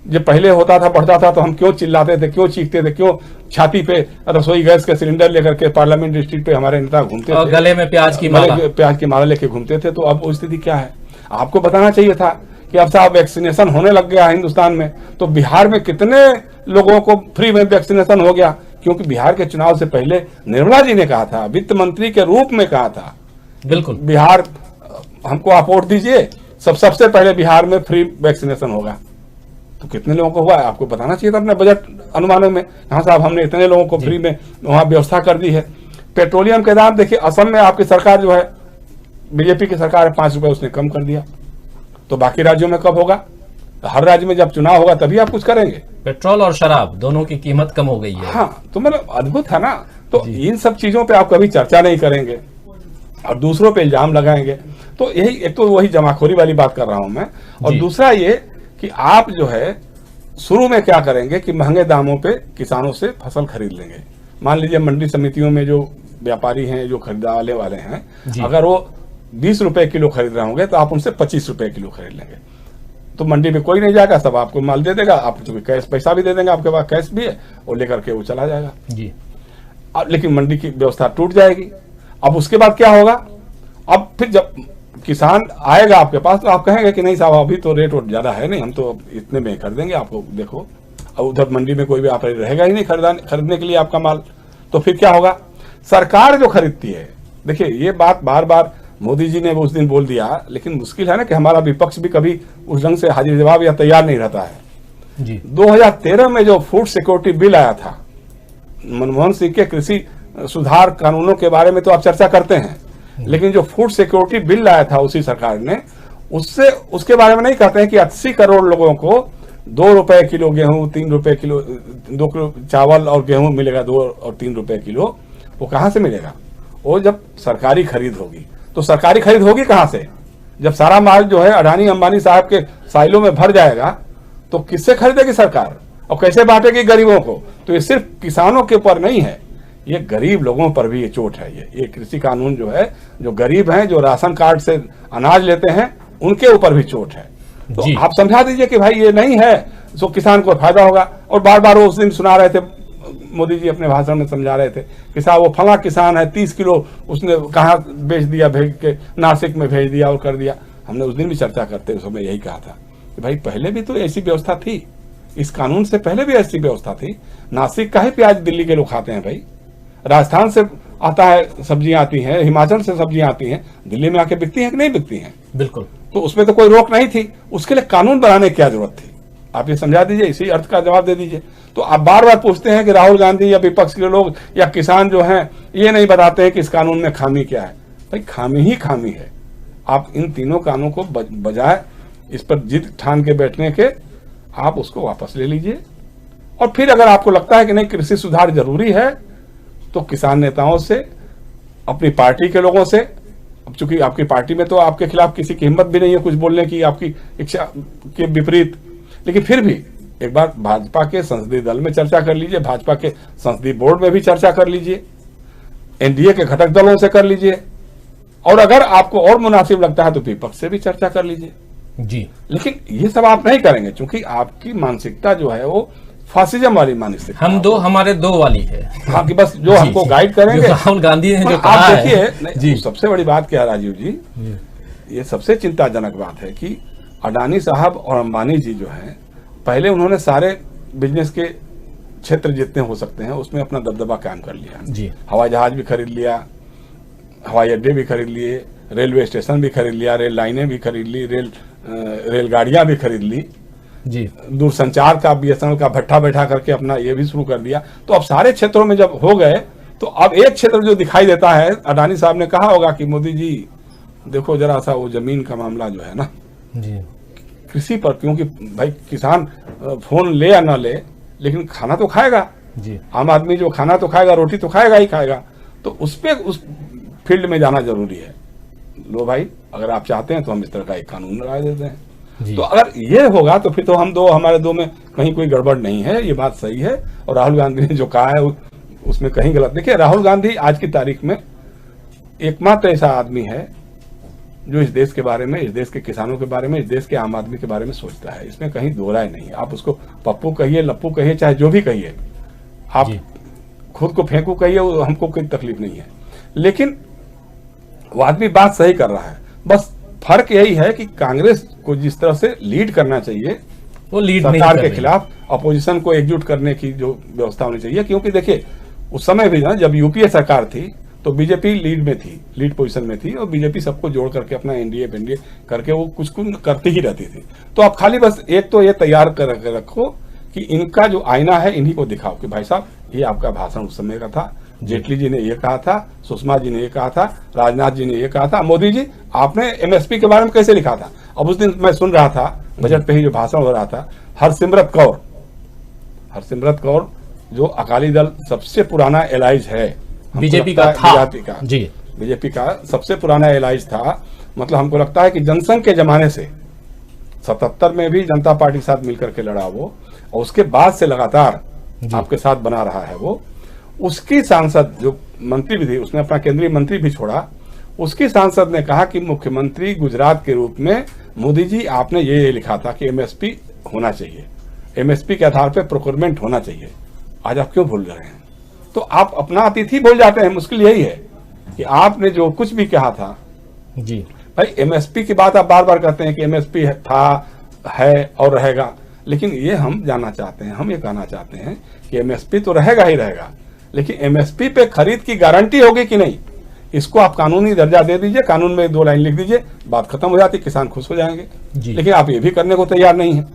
जब पहले होता था, बढ़ता था, तो हम क्यों चिल्लाते थे, क्यों चीखते थे, क्यों छाती पे रसोई गैस के सिलेंडर लेकर के पार्लियामेंट स्ट्रीट पे हमारे नेता घूमते थे, गले में प्याज की माला लेके घूमते थे। तो अब वो स्थिति क्या है? आपको बताना चाहिए था कि अब साहब वैक्सीनेशन होने लग गया हिंदुस्तान में, तो बिहार में कितने लोगों को फ्री में वैक्सीनेशन हो गया, क्योंकि बिहार के चुनाव से पहले निर्मला जी ने कहा था, वित्त मंत्री के रूप में कहा था, बिल्कुल बिहार हमको आप वोट दीजिए, सबसे पहले बिहार में फ्री वैक्सीनेशन होगा। तो कितने लोगों को हुआ है आपको बताना चाहिए था अपने बजट अनुमानों में। हाँ साहब हमने इतने लोगों को फ्री में वहां व्यवस्था कर दी है। पेट्रोलियम के दाम देखिए, असम में आपकी सरकार जो है, बीजेपी की सरकार है, 5 रुपए उसने कम कर दिया, तो बाकी राज्यों में कब होगा? हर राज्य में जब चुनाव होगा तभी आप कुछ करेंगे। पेट्रोल और शराब दोनों की कीमत कम हो गई है। हाँ, तो मतलब अद्भुत है ना। तो इन सब चीजों पे आप कभी चर्चा नहीं करेंगे और दूसरों पे इल्जाम लगाएंगे। तो यही एक तो वही जमाखोरी वाली बात कर रहा हूं मैं, और जी। दूसरा ये कि आप जो है शुरू में क्या करेंगे कि महंगे दामों पे किसानों से फसल खरीद लेंगे। मान लीजिए मंडी समितियों में जो व्यापारी हैं, जो खरीदने वाले हैं, अगर वो 20 रुपए किलो खरीद रहे होंगे तो आप उनसे 25 रुपए किलो खरीद लेंगे। तो मंडी में कोई नहीं जाएगा, सब आपको माल दे देगा, आप कैश पैसा भी दे देंगे, आपके पास कैश भी है, और लेकर के वो चला जाएगा जी। लेकिन मंडी की व्यवस्था टूट जाएगी। अब उसके बाद क्या होगा? अब फिर जब किसान आएगा आपके पास तो आप कहेंगे कि नहीं साहब अभी तो रेट ज्यादा है नहीं, हम तो इतने में कर देंगे आपको, देखो। अब उधर मंडी में कोई व्यापारी रहेगा ही नहीं खरीदने के लिए आपका माल। तो फिर क्या होगा? सरकार जो खरीदती है, देखिए ये बात बार बार मोदी जी ने उस दिन बोल दिया, लेकिन मुश्किल है ना कि हमारा विपक्ष भी कभी उस ढंग से हाजिर जवाब या तैयार नहीं रहता है। जी। 2013 में जो फूड सिक्योरिटी बिल आया था, मनमोहन सिंह के कृषि सुधार कानूनों के बारे में तो आप चर्चा करते हैं, लेकिन जो फूड सिक्योरिटी बिल आया था उसी सरकार ने, उसके बारे में नहीं कहते हैं कि 80 करोड़ लोगों को 2 रुपए किलो गेहूं, 3 रुपए किलो, 2 किलो चावल और गेहूं मिलेगा 2 और 3 रुपए किलो। वो कहां से मिलेगा? वो जब सरकारी खरीद होगी। तो सरकारी खरीद होगी कहां से? जब सारा माल जो है अडानी अंबानी साहब के साइलों में भर जाएगा तो किससे खरीदेगी सरकार और कैसे बांटेगी गरीबों को? तो ये सिर्फ किसानों के ऊपर नहीं है, ये गरीब लोगों पर भी ये चोट है। ये कृषि कानून जो है, जो गरीब हैं, जो राशन कार्ड से अनाज लेते हैं, उनके ऊपर भी चोट है। तो आप समझा दीजिए कि भाई ये नहीं है तो किसान को फायदा होगा। और बार बार वो उस दिन सुना रहे थे, मोदी जी अपने भाषण में समझा रहे थे कि साहब वो फला किसान है 30 किलो उसने कहाँ बेच दिया, भेज के नासिक में भेज दिया और कर दिया। हमने उस दिन भी चर्चा करते उस समय यही कहा था कि भाई पहले भी तो ऐसी व्यवस्था थी, इस कानून से पहले भी ऐसी व्यवस्था थी। नासिक का ही प्याज दिल्ली के लोग खाते हैं भाई, राजस्थान से आता है सब्जियां आती हैं, हिमाचल से सब्जियां आती हैं, दिल्ली में आके बिकती हैं कि नहीं बिकती हैं? बिल्कुल। तो उसमें तो कोई रोक नहीं थी, उसके लिए कानून बनाने की क्या जरूरत थी? आप ये समझा दीजिए, इसी अर्थ का जवाब दे दीजिए। तो आप बार बार पूछते हैं कि राहुल गांधी या विपक्ष के लोग या किसान जो हैं ये नहीं बताते हैं कि इस कानून में खामी क्या है। भाई खामी ही खामी है। आप इन तीनों कानूनों को बजाय इस पर जिद ठान के बैठने के, आप उसको वापस ले लीजिए। और फिर अगर आपको लगता है कि नहीं कृषि सुधार जरूरी है तो किसान नेताओं से, अपनी पार्टी के लोगों से, अब चूंकि आपकी पार्टी में तो आपके खिलाफ किसी की हिम्मत भी नहीं है कुछ बोलने की आपकी इच्छा के विपरीत, लेकिन फिर भी एक बार भाजपा के संसदीय दल में चर्चा कर लीजिए, भाजपा के संसदीय बोर्ड में भी चर्चा कर लीजिए, एनडीए के घटक दलों से कर लीजिए, और अगर आपको और मुनासिब लगता है तो विपक्ष से भी चर्चा कर लीजिए जी। लेकिन ये सब आप नहीं करेंगे क्योंकि आपकी मानसिकता जो है वो फासिज्म वाली मानसिकता। हमारे दो वाली है। हाँ कि बस जो हमको गाइड करेंगे। जो राहुल गांधी ने जो कहा आप है, देखिए सबसे बड़ी बात क्या है राजीव जी, ये सबसे चिंताजनक बात है कि अडानी साहब और अंबानी जी जो हैं, पहले उन्होंने सारे बिजनेस के क्षेत्र जितने हो सकते हैं उसमें अपना दबदबा कायम कर लिया जी। हवाई जहाज भी खरीद लिया, हवाई अड्डे भी खरीद लिए, रेलवे स्टेशन भी खरीद लिया, रेल लाइनें भी खरीद ली, रेलगाड़ियां भी खरीद ली जी। दूरसंचार का बीएसएनएल का भट्ठा बैठा करके अपना ये भी शुरू कर दिया। तो अब सारे क्षेत्रों में जब हो गए तो अब एक क्षेत्र जो दिखाई देता है, अडानी साहब ने कहा होगा कि मोदी जी देखो जरा सा वो जमीन का मामला जो है ना जी, कृषि पर, क्योंकि भाई किसान फोन ले या ना ले लेकिन खाना तो खाएगा जी। आम आदमी जो खाना तो खाएगा, रोटी तो खाएगा ही खाएगा, तो उस फील्ड में जाना जरूरी है। लो भाई अगर आप चाहते हैं तो हम इस तरह का एक कानून लगा देते हैं। तो अगर ये होगा तो फिर तो हमारे दो में कहीं कोई गड़बड़ नहीं है, ये बात सही है। और राहुल गांधी ने जो कहा है उसमें कहीं गलत। देखिए राहुल गांधी आज की तारीख में एकमात्र ऐसा आदमी है जो इस देश के बारे में, इस देश के किसानों के बारे में, इस देश के आम आदमी के बारे में सोचता है। इसमें कहीं दो राय नहीं है। आप उसको पप्पू कहिए, लप्पू कहिए, चाहे जो भी कहिए, आप खुद को फेंकू कहिए, हमको कोई तकलीफ नहीं है। लेकिन वो आदमी बात सही कर रहा है। बस फर्क यही है कि कांग्रेस को जिस तरह से लीड करना चाहिए, वो लीड सरकार के खिलाफ अपोजिशन को एकजुट करने की जो व्यवस्था होनी चाहिए। क्योंकि देखिए उस समय भी ना जब यूपीए सरकार थी तो बीजेपी लीड में थी, लीड पोजीशन में थी, और बीजेपी सबको जोड़ करके अपना एनडीए करके वो कुछ करती ही रहती थी। तो आप खाली बस एक तो ये तैयार कर रखो कि इनका जो आईना है इन्हीं को दिखाओ कि भाई साहब ये आपका भाषण उस समय का था, जेटली जी ने ये कहा था, सुषमा जी ने ये कहा था, राजनाथ जी ने ये कहा था, मोदी जी आपने एमएसपी के बारे में कैसे लिखा था। अब उस दिन मैं सुन रहा था बजट पे ही जो भाषण हो रहा था, हरसिमरत कौर जो अकाली दल सबसे पुराना एलाइज है बीजेपी का था का जी, बीजेपी का सबसे पुराना एलाइज था। मतलब हमको लगता है कि जनसंघ के जमाने से 77 में भी जनता पार्टी के साथ मिलकर के लड़ा वो, और उसके बाद से लगातार आपके साथ बना रहा है वो। उसकी सांसद जो मंत्री भी थी, उसने अपना केंद्रीय मंत्री भी छोड़ा, उसकी सांसद ने कहा कि मुख्यमंत्री गुजरात के रूप में मोदी जी आपने ये लिखा था कि एमएसपी होना चाहिए, एमएसपी के आधार पर प्रोक्योरमेंट होना चाहिए। आज आप क्यों भूल रहे हैं? तो आप अपना अतिथि भूल जाते हैं। मुश्किल यही है कि आपने जो कुछ भी कहा था जी भाई, एमएसपी की बात आप बार बार करते हैं कि एमएसपी था, है और रहेगा, लेकिन ये हम जानना चाहते हैं, हम ये कहना चाहते हैं कि एमएसपी तो रहेगा ही रहेगा, लेकिन एमएसपी पे खरीद की गारंटी होगी कि नहीं, इसको आप कानूनी दर्जा दे दीजिए, कानून में 2 लाइन लिख दीजिए, बात खत्म हो जाती, किसान खुश हो जाएंगे। लेकिन आप ये भी करने को तैयार नहीं है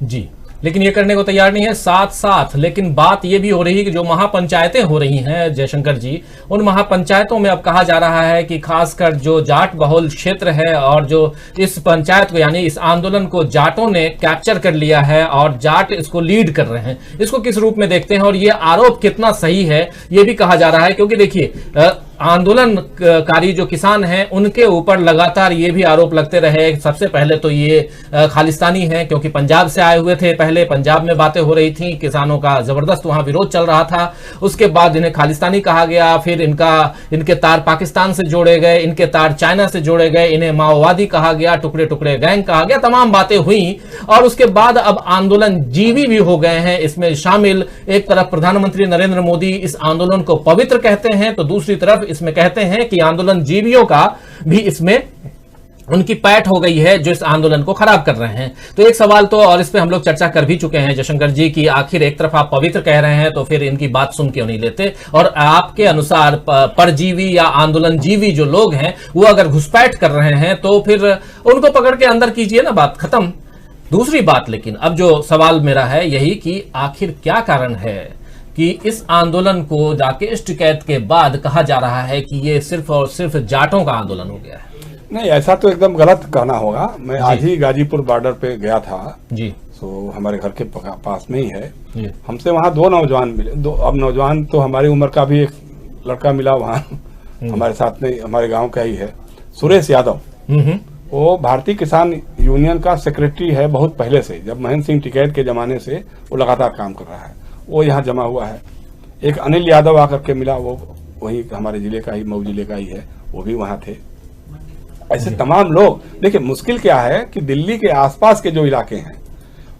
जी। लेकिन ये करने को तैयार नहीं है। साथ साथ लेकिन बात ये भी हो रही है कि जो महापंचायतें हो रही हैं जयशंकर जी, उन महापंचायतों में अब कहा जा रहा है कि खासकर जो जाट बहुल क्षेत्र है और जो इस पंचायत को यानी इस आंदोलन को जाटों ने कैप्चर कर लिया है और जाट इसको लीड कर रहे हैं। इसको किस रूप में देखते हैं और ये आरोप कितना सही है ये भी कहा जा रहा है, क्योंकि देखिए आंदोलनकारी जो किसान हैं उनके ऊपर लगातार ये भी आरोप लगते रहे। सबसे पहले तो ये खालिस्तानी हैं, क्योंकि पंजाब से आए हुए थे, पहले पंजाब में बातें हो रही थी, किसानों का जबरदस्त वहां विरोध चल रहा था। उसके बाद इन्हें खालिस्तानी कहा गया, फिर इनके तार पाकिस्तान से जोड़े गए, इनके तार चाइना से जोड़े गए, इन्हें माओवादी कहा गया, टुकड़े टुकड़े गैंग कहा गया, तमाम बातें हुई। और उसके बाद अब आंदोलन जीवी भी हो गए हैं इसमें शामिल। एक तरफ प्रधानमंत्री नरेंद्र मोदी इस आंदोलन को पवित्र कहते हैं, तो दूसरी तरफ इसमें कहते हैं कि आंदोलन जीवियों का भी इसमें उनकी पैठ हो गई है जो इस आंदोलन को खराब कर रहे हैं। तो एक सवाल तो, और इस पे हम लोग चर्चा कर भी चुके हैं जयशंकर जी, की आखिर एक तरफ आप पवित्र कह रहे हैं तो फिर इनकी बात सुन क्यों नहीं लेते, और आपके अनुसार परजीवी या आंदोलन जीवी जो लोग हैं वो अगर घुसपैठ कर रहे हैं तो फिर उनको पकड़ के अंदर कीजिए ना, बात खत्म। दूसरी बात, लेकिन अब जो सवाल मेरा है यही कि आखिर क्या कारण है कि इस आंदोलन को राकेश टिकैत के बाद कहा जा रहा है कि ये सिर्फ और सिर्फ जाटों का आंदोलन हो गया है? नहीं, ऐसा तो एकदम गलत कहना होगा। मैं आज ही गाजीपुर बॉर्डर पे गया था जी, तो हमारे घर के पास में ही है। हमसे वहाँ 2 नौजवान मिले, अब नौजवान तो हमारी उम्र का भी एक लड़का मिला वहाँ हमारे साथ में, हमारे गाँव का ही है, सुरेश यादव। वो भारतीय किसान यूनियन का सेक्रेटरी है बहुत पहले से, जब महेंद्र सिंह टिकैत के जमाने से वो लगातार काम कर रहा है, वो यहाँ जमा हुआ है। एक अनिल यादव आकर के मिला, वो वही हमारे जिले का ही, मऊ जिले का ही है, वो भी वहाँ थे। ऐसे तमाम लोग, देखिए मुश्किल क्या है कि दिल्ली के आसपास के जो इलाके हैं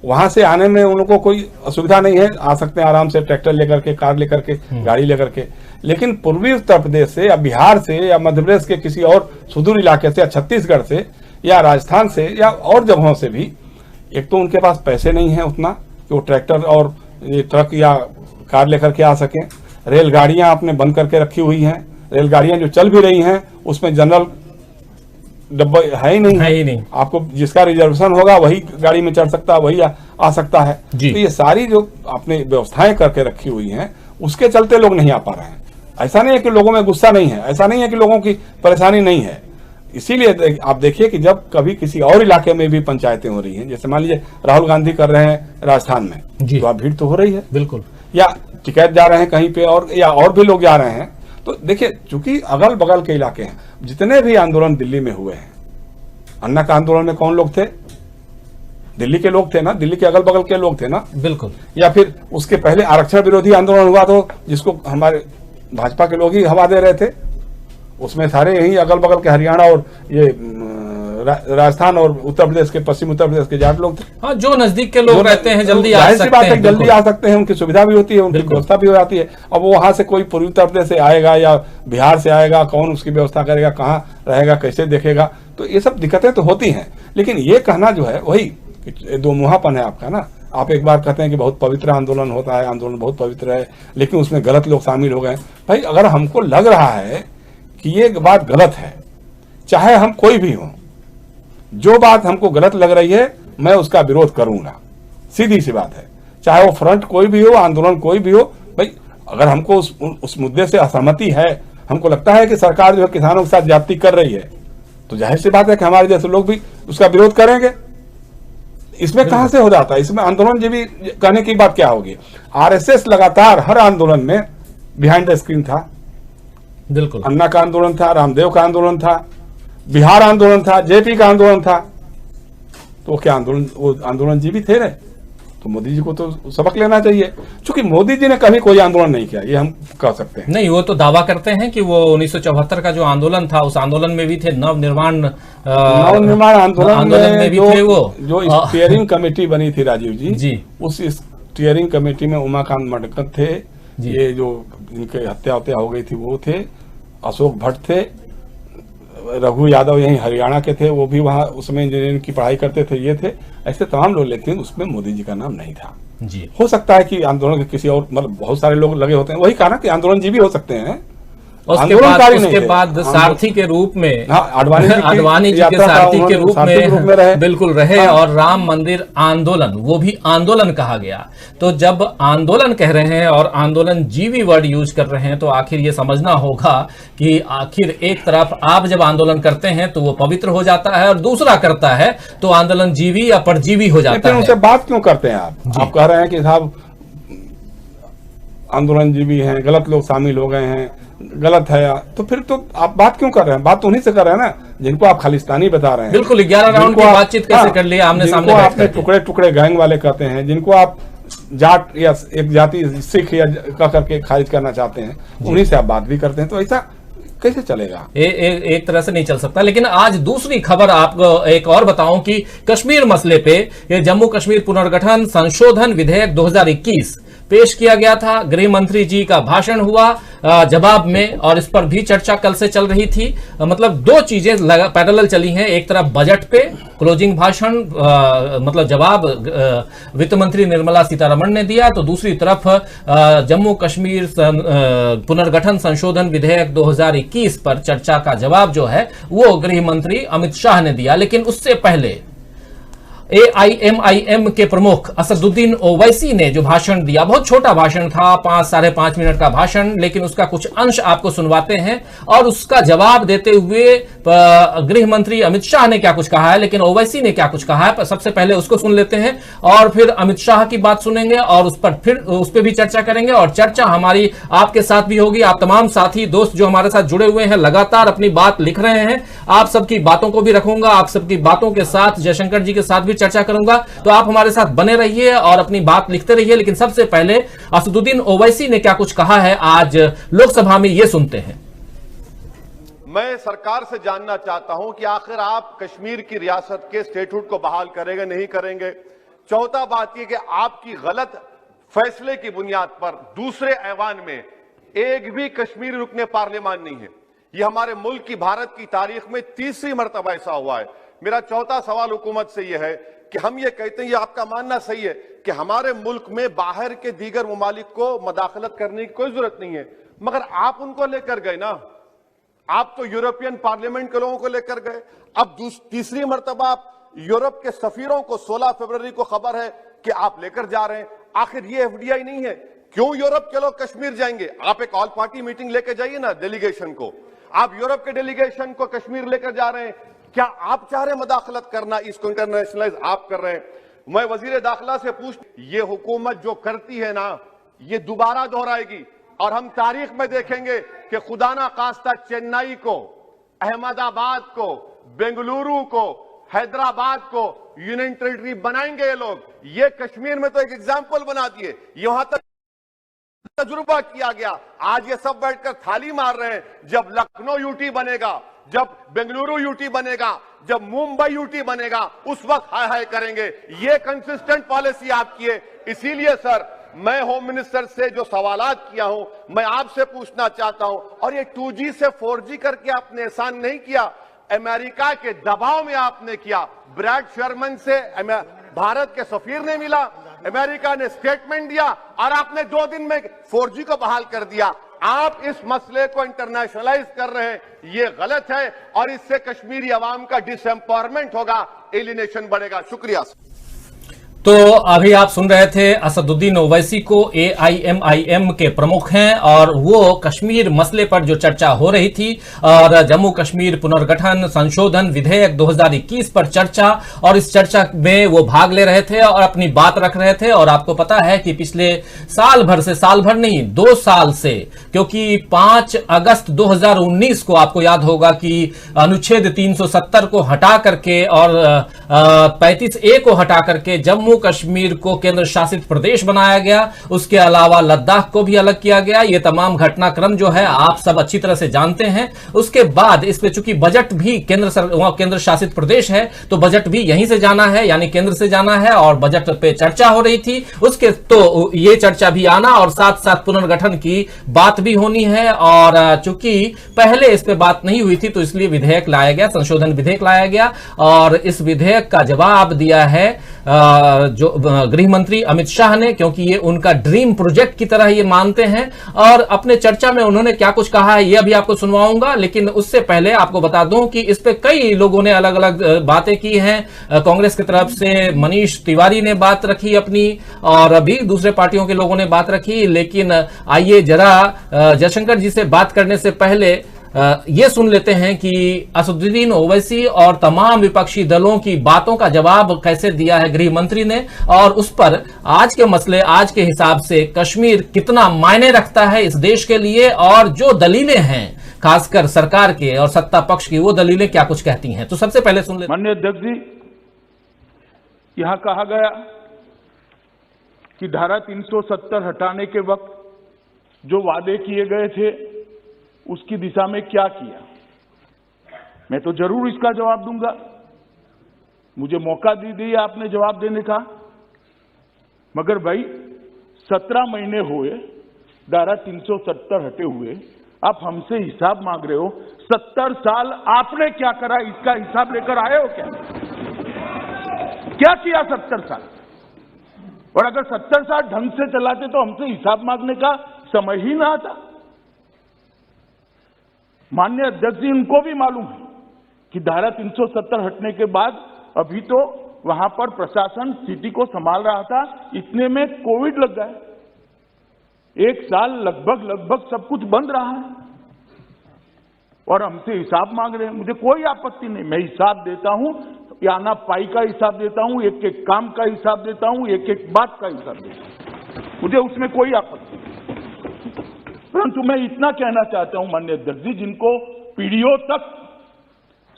वहां से आने में उनको कोई असुविधा नहीं है, आ सकते हैं आराम से, ट्रैक्टर लेकर के, कार लेकर के, गाड़ी लेकर के। लेकिन पूर्वी उत्तर प्रदेश से या बिहार से या मध्य प्रदेश के किसी और सुदूर इलाके से या छत्तीसगढ़ से या राजस्थान से या और जगहों से भी, एक तो उनके पास पैसे नहीं है उतना कि वो ट्रैक्टर और ये ट्रक या कार लेकर के आ सकें। रेलगाड़ियां आपने बंद करके रखी हुई हैं, रेलगाड़ियां जो चल भी रही हैं उसमें जनरल डब्बा है ही नहीं। आपको जिसका रिजर्वेशन होगा वही गाड़ी में चढ़ सकता है, वही आ सकता है। तो ये सारी जो आपने व्यवस्थाएं करके रखी हुई हैं उसके चलते लोग नहीं आ पा रहे हैं। ऐसा नहीं है कि लोगों में गुस्सा नहीं है, ऐसा नहीं है कि लोगों की परेशानी नहीं है। इसीलिए आप देखिए कि जब कभी किसी और इलाके में भी पंचायतें हो रही हैं, जैसे मान लीजिए राहुल गांधी कर रहे हैं राजस्थान में, तो आप भीड़ तो हो रही है बिल्कुल, या टिकैत जा रहे हैं कहीं पे और या और भी लोग जा रहे हैं। तो देखिए चूंकि अगल बगल के इलाके हैं, जितने भी आंदोलन दिल्ली में हुए हैं, अन्ना का आंदोलन में कौन लोग थे? दिल्ली के लोग थे ना, दिल्ली के अगल बगल के लोग थे ना, बिल्कुल। या फिर उसके पहले आरक्षण विरोधी आंदोलन हुआ तो जिसको हमारे भाजपा के लोग ही हवा दे रहे थे, उसमें सारे यही अगल बगल के हरियाणा और ये राजस्थान और उत्तर प्रदेश के, पश्चिम उत्तर प्रदेश के जाट लोग थे। हाँ, जो नजदीक के लोग रहते हैं जल्दी आ सकते हैं, जल्दी आ सकते हैं, उनकी सुविधा भी होती है, उनकी व्यवस्था भी हो जाती है। अब वो वहां से कोई पूर्वी उत्तर प्रदेश से आएगा या बिहार से आएगा, कौन उसकी व्यवस्था करेगा, कहाँ रहेगा, कैसे देखेगा, तो ये सब दिक्कतें तो होती हैं। लेकिन ये कहना जो है वही दो मुहापन है आपका ना। आप एक बार कहते हैं कि बहुत पवित्र आंदोलन होता है, आंदोलन बहुत पवित्र है, लेकिन उसमें गलत लोग शामिल हो गए। भाई अगर हमको लग रहा है कि ये बात गलत है, चाहे हम कोई भी हो, जो बात हमको गलत लग रही है मैं उसका विरोध करूंगा, सीधी सी बात है। चाहे वो फ्रंट कोई भी हो, आंदोलन कोई भी हो, भाई अगर हमको उस मुद्दे से असहमति है, हमको लगता है कि सरकार जो है किसानों के साथ ज्यादती कर रही है, तो जाहिर सी बात है कि हमारे जैसे लोग भी उसका विरोध करेंगे। इसमें कहां से हो जाता है? इसमें आंदोलन जो भी कहने की बात क्या होगी? आरएसएस लगातार हर आंदोलन में बिहाइंड द स्क्रीन था, बिल्कुल। अन्ना का आंदोलन था, रामदेव का आंदोलन था, बिहार आंदोलन था, जेपी का आंदोलन था। तो क्या आंदोलन, वो आंदोलन जी भी थे रहे, तो मोदी जी को तो सबक लेना चाहिए। क्योंकि मोदी जी ने कभी कोई आंदोलन नहीं किया, ये हम कह सकते हैं। नहीं, वो तो दावा करते हैं कि वो 1974 का जो आंदोलन था, उस आंदोलन में भी थे, नवनिर्माण आंदोलन में भी थे वो। जो स्टीयरिंग कमेटी बनी थी राजीव जी, जी। उस स्टीयरिंग कमेटी में उमाकांत मडकत थे, ये जो इनके हत्या हो गई थी वो थे, अशोक भट्ट थे, रघु यादव यहीं हरियाणा के थे, वो भी वहां उसमें इंजीनियरिंग की पढ़ाई करते थे, ये थे, ऐसे तमाम लोग, लेकिन उसमें मोदी जी का नाम नहीं था। जी। हो सकता है कि आंदोलन के किसी और, मतलब बहुत सारे लोग लगे होते हैं, वही कहा ना कि आंदोलन जी भी हो सकते हैं। उसके बाद सारथी के रूप में, आडवाणी जी के सारथी के रूप में बिल्कुल रहे। और राम मंदिर आंदोलन, वो भी आंदोलन कहा गया। तो जब आंदोलन कह रहे हैं और आंदोलन जीवी वर्ड यूज कर रहे हैं, तो आखिर ये समझना होगा कि आखिर एक तरफ आप जब आंदोलन करते हैं तो वो पवित्र हो जाता है, और दूसरा करता है तो आंदोलन जीवी या परजीवी हो जाता है। उनसे बात क्यों करते हैं आप कह रहे हैं कि साहब आंदोलन जीवी हैं, गलत लोग शामिल हो गए हैं, गलत है, तो फिर तो आप बात क्यों कर रहे हैं? बात तो उन्हीं से कर रहे हैं ना जिनको आप खालिस्तानी बता रहे हैं। बिल्कुल, 11 राउंड की बातचीत कैसे कर लिया आमने सामने, आपने टुकड़े टुकड़े गैंग वाले कहते हैं, जिनको आप जाट या एक जाति सिख या कह करके खारिज करना चाहते हैं, उन्हीं से आप बात भी करते हैं। तो ऐसा कैसे चलेगा? एक तरह से नहीं चल सकता। लेकिन आज दूसरी खबर आपको एक और बताऊं कि कश्मीर मसले पे, ये जम्मू कश्मीर पुनर्गठन संशोधन विधेयक 2021 पेश किया गया था। गृह मंत्री जी का भाषण हुआ जवाब में, और इस पर भी चर्चा कल से चल रही थी। मतलब दो चीजें पैरेलल चली हैं। एक तरफ बजट पे क्लोजिंग भाषण, मतलब जवाब वित्त मंत्री निर्मला सीतारमण ने दिया, तो दूसरी तरफ जम्मू कश्मीर पुनर्गठन संशोधन विधेयक 2021 पर चर्चा का जवाब जो है वो गृह मंत्री अमित शाह ने दिया। लेकिन उससे पहले AIMIM के प्रमुख असदुद्दीन ओवैसी ने जो भाषण दिया, बहुत छोटा भाषण था, 5 साढ़े 5 मिनट का भाषण, लेकिन उसका कुछ अंश आपको सुनवाते हैं। और उसका जवाब देते हुए गृह मंत्री अमित शाह ने क्या कुछ कहा है, लेकिन ओवैसी ने क्या कुछ कहा है, सबसे पहले उसको सुन लेते हैं और फिर अमित शाह की बात सुनेंगे और उस पर भी चर्चा करेंगे। और चर्चा हमारी आपके साथ भी होगी। आप तमाम साथी दोस्त जो हमारे साथ जुड़े हुए हैं, लगातार अपनी बात लिख रहे हैं, आप सबकी बातों को भी रखूंगा, आप सबकी बातों के साथ जयशंकर जी के साथ भी चर्चा करूंगा। तो आप हमारे साथ बने रहिए और अपनी बात लिखते रहिए। लेकिन सबसे पहले असदुद्दीन ओवैसी ने क्या कुछ कहा है आज लोकसभा में, ये सुनते हैं। मैं सरकार से जानना चाहता हूं कि आखिर आप कश्मीर की रियासत के स्टेटहुड को बहाल करेंगे, नहीं करेंगे? चौथा बात यह कि आपकी गलत फैसले की बुनियाद पर दूसरे ऐवान में एक भी कश्मीरी रुकने पार्लियामान नहीं है। यह हमारे मुल्क की, भारत की तारीख में तीसरी मर्तबा ऐसा हुआ है। मेरा चौथा सवाल हुकूमत से यह है कि हम ये कहते हैं, ये आपका मानना सही है कि हमारे मुल्क में बाहर के दीगर ममालिक को मदाखलत करने की कोई जरूरत नहीं है, मगर आप उनको लेकर गए ना, आप तो यूरोपियन पार्लियामेंट के लोगों को लेकर गए। अब तीसरी मर्तबा आप यूरोप के सफीरों को 16 फरवरी को खबर है कि आप लेकर जा रहे हैं। आखिर ये FDI नहीं है? क्यों यूरोप के लोग कश्मीर जाएंगे? आप एक ऑल पार्टी मीटिंग लेकर जाइए ना डेलीगेशन को। आप यूरोप के डेलीगेशन को कश्मीर लेकर जा रहे हैं, क्या आप चाह रहे मदाखलत करना? इसको इंटरनेशनलाइज आप कर रहे हैं। मैं वजीर दाखिला से ये हुकूमत जो करती है ना, ये दोबारा दोहराएगी और हम तारीख में देखेंगे कि खुदा ना खास्ता चेन्नई को, अहमदाबाद को, बेंगलुरु को, हैदराबाद को यूनियन टेरिटरी बनाएंगे ये लोग। ये कश्मीर में तो एक एग्जाम्पल बना दिए, यहां तक तजुर्बा किया गया। आज ये सब बैठकर थाली मार रहे हैं। जब लखनऊ यूटी बनेगा, जब बेंगलुरु यूटी बनेगा, जब मुंबई यूटी बनेगा, उस वक्त हाय हाय करेंगे। ये कंसिस्टेंट पॉलिसी आपकी है। इसीलिए सर, मैं होम मिनिस्टर से जो सवालात किया हूं, मैं आपसे पूछना चाहता हूं, और ये 2G से 4G करके आपने एहसान नहीं किया, अमेरिका के दबाव में आपने किया। ब्रैड शर्मन से भारत के सफीर ने मिला, अमेरिका ने स्टेटमेंट दिया और आपने 2 दिन में 4G को बहाल कर दिया। आप इस मसले को इंटरनेशनलाइज कर रहे हैं, ये गलत है और इससे कश्मीरी अवाम का डिसएम्पावरमेंट होगा, एलिनेशन बढ़ेगा। शुक्रिया। तो अभी आप सुन रहे थे असदुद्दीन ओवैसी को, AIMIM के प्रमुख हैं, और वो कश्मीर मसले पर जो चर्चा हो रही थी और जम्मू कश्मीर पुनर्गठन संशोधन विधेयक 2021 पर चर्चा, और इस चर्चा में वो भाग ले रहे थे और अपनी बात रख रहे थे। और आपको पता है कि पिछले साल भर नहीं 2 साल से, क्योंकि 5 अगस्त 2019 को आपको याद होगा कि अनुच्छेद 370 को हटा करके और 35A को हटा करके जम्मू कश्मीर को केंद्र शासित प्रदेश बनाया गया। उसके अलावा लद्दाख को भी अलग किया गया। ये तमाम घटनाक्रम जो है आप सब अच्छी तरह से जानते हैं। उसके बाद इस पे चूंकि बजट भी केंद्र शासित प्रदेश है, तो बजट भी यहीं से जाना है, यानी केंद्र से जाना है, और बजट पे चर्चा हो रही थी। उसके तो ये चर्चा भी आना और साथ साथ पुनर्गठन की बात भी होनी है। और चूंकि पहले इस पे बात नहीं हुई थी, तो इसलिए विधेयक लाया गया, संशोधन विधेयक लाया गया। और इस विधेयक का जवाब दिया है जो गृह मंत्री अमित शाह ने, क्योंकि ये उनका ड्रीम प्रोजेक्ट की तरह ये मानते हैं। और अपने चर्चा में उन्होंने क्या कुछ कहा है ये अभी आपको सुनवाऊंगा, लेकिन उससे पहले आपको बता दूं कि इस पे कई लोगों ने अलग अलग बातें की हैं। कांग्रेस की तरफ से मनीष तिवारी ने बात रखी अपनी, और अभी दूसरे पार्टियों के लोगों ने बात रखी। लेकिन आइए जरा जयशंकर जी से बात करने से पहले ये सुन लेते हैं कि असदुद्दीन ओवैसी और तमाम विपक्षी दलों की बातों का जवाब कैसे दिया है गृह मंत्री ने, और उस पर आज के मसले, आज के हिसाब से कश्मीर कितना मायने रखता है इस देश के लिए, और जो दलीलें हैं खासकर सरकार के और सत्ता पक्ष की, वो दलीलें क्या कुछ कहती हैं। तो सबसे पहले सुन लेते हैं। माननीय अध्यक्ष जी, यहां कहा गया कि धारा 370 हटाने के वक्त जो वादे किए गए थे उसकी दिशा में क्या किया। मैं तो जरूर इसका जवाब दूंगा, मुझे मौका दे दिया आपने जवाब देने का। मगर भाई 17 महीने हुए धारा 370 हटे हुए, आप हमसे हिसाब मांग रहे हो। 70 साल आपने क्या करा, इसका हिसाब लेकर आए हो क्या किया 70 साल? और अगर 70 साल ढंग से चलाते तो हमसे हिसाब मांगने का समय ही ना आता। माननीय अध्यक्ष जी, उनको भी मालूम है कि धारा 370 हटने के बाद अभी तो वहां पर प्रशासन स्थिति को संभाल रहा था, इतने में कोविड लग गया। 1 साल लगभग सब कुछ बंद रहा है और हमसे हिसाब मांग रहे हैं। मुझे कोई आपत्ति नहीं, मैं हिसाब देता हूं, आना पाई का हिसाब देता हूं, एक एक काम का हिसाब देता हूं, एक एक बात का हिसाब देता हूं, मुझे उसमें कोई आपत्ति नहीं। परंतु मैं इतना कहना चाहता हूं माननीय अध्यक्ष जी, जिनको पीढ़ियों तक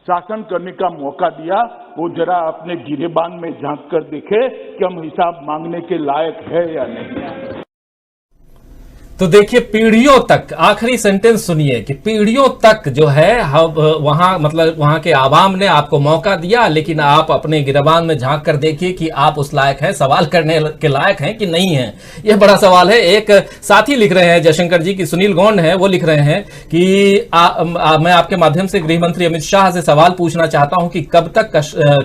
शासन करने का मौका दिया, वो जरा अपने गिरेबान में झांक कर देखे कि हम हिसाब मांगने के लायक है या नहीं। तो देखिए, पीढ़ियों तक, आखिरी सेंटेंस सुनिए कि पीढ़ियों तक जो है वहां, मतलब वहां के आवाम ने आपको मौका दिया, लेकिन आप अपने गिरबान में झांक कर देखिए कि आप उस लायक हैं, सवाल करने के लायक हैं कि नहीं हैं। यह बड़ा सवाल है। एक साथी लिख रहे हैं जयशंकर जी की, सुनील गौंड है, वो लिख रहे हैं कि मैं आपके माध्यम से गृह मंत्री अमित शाह से सवाल पूछना चाहता हूं कि कब तक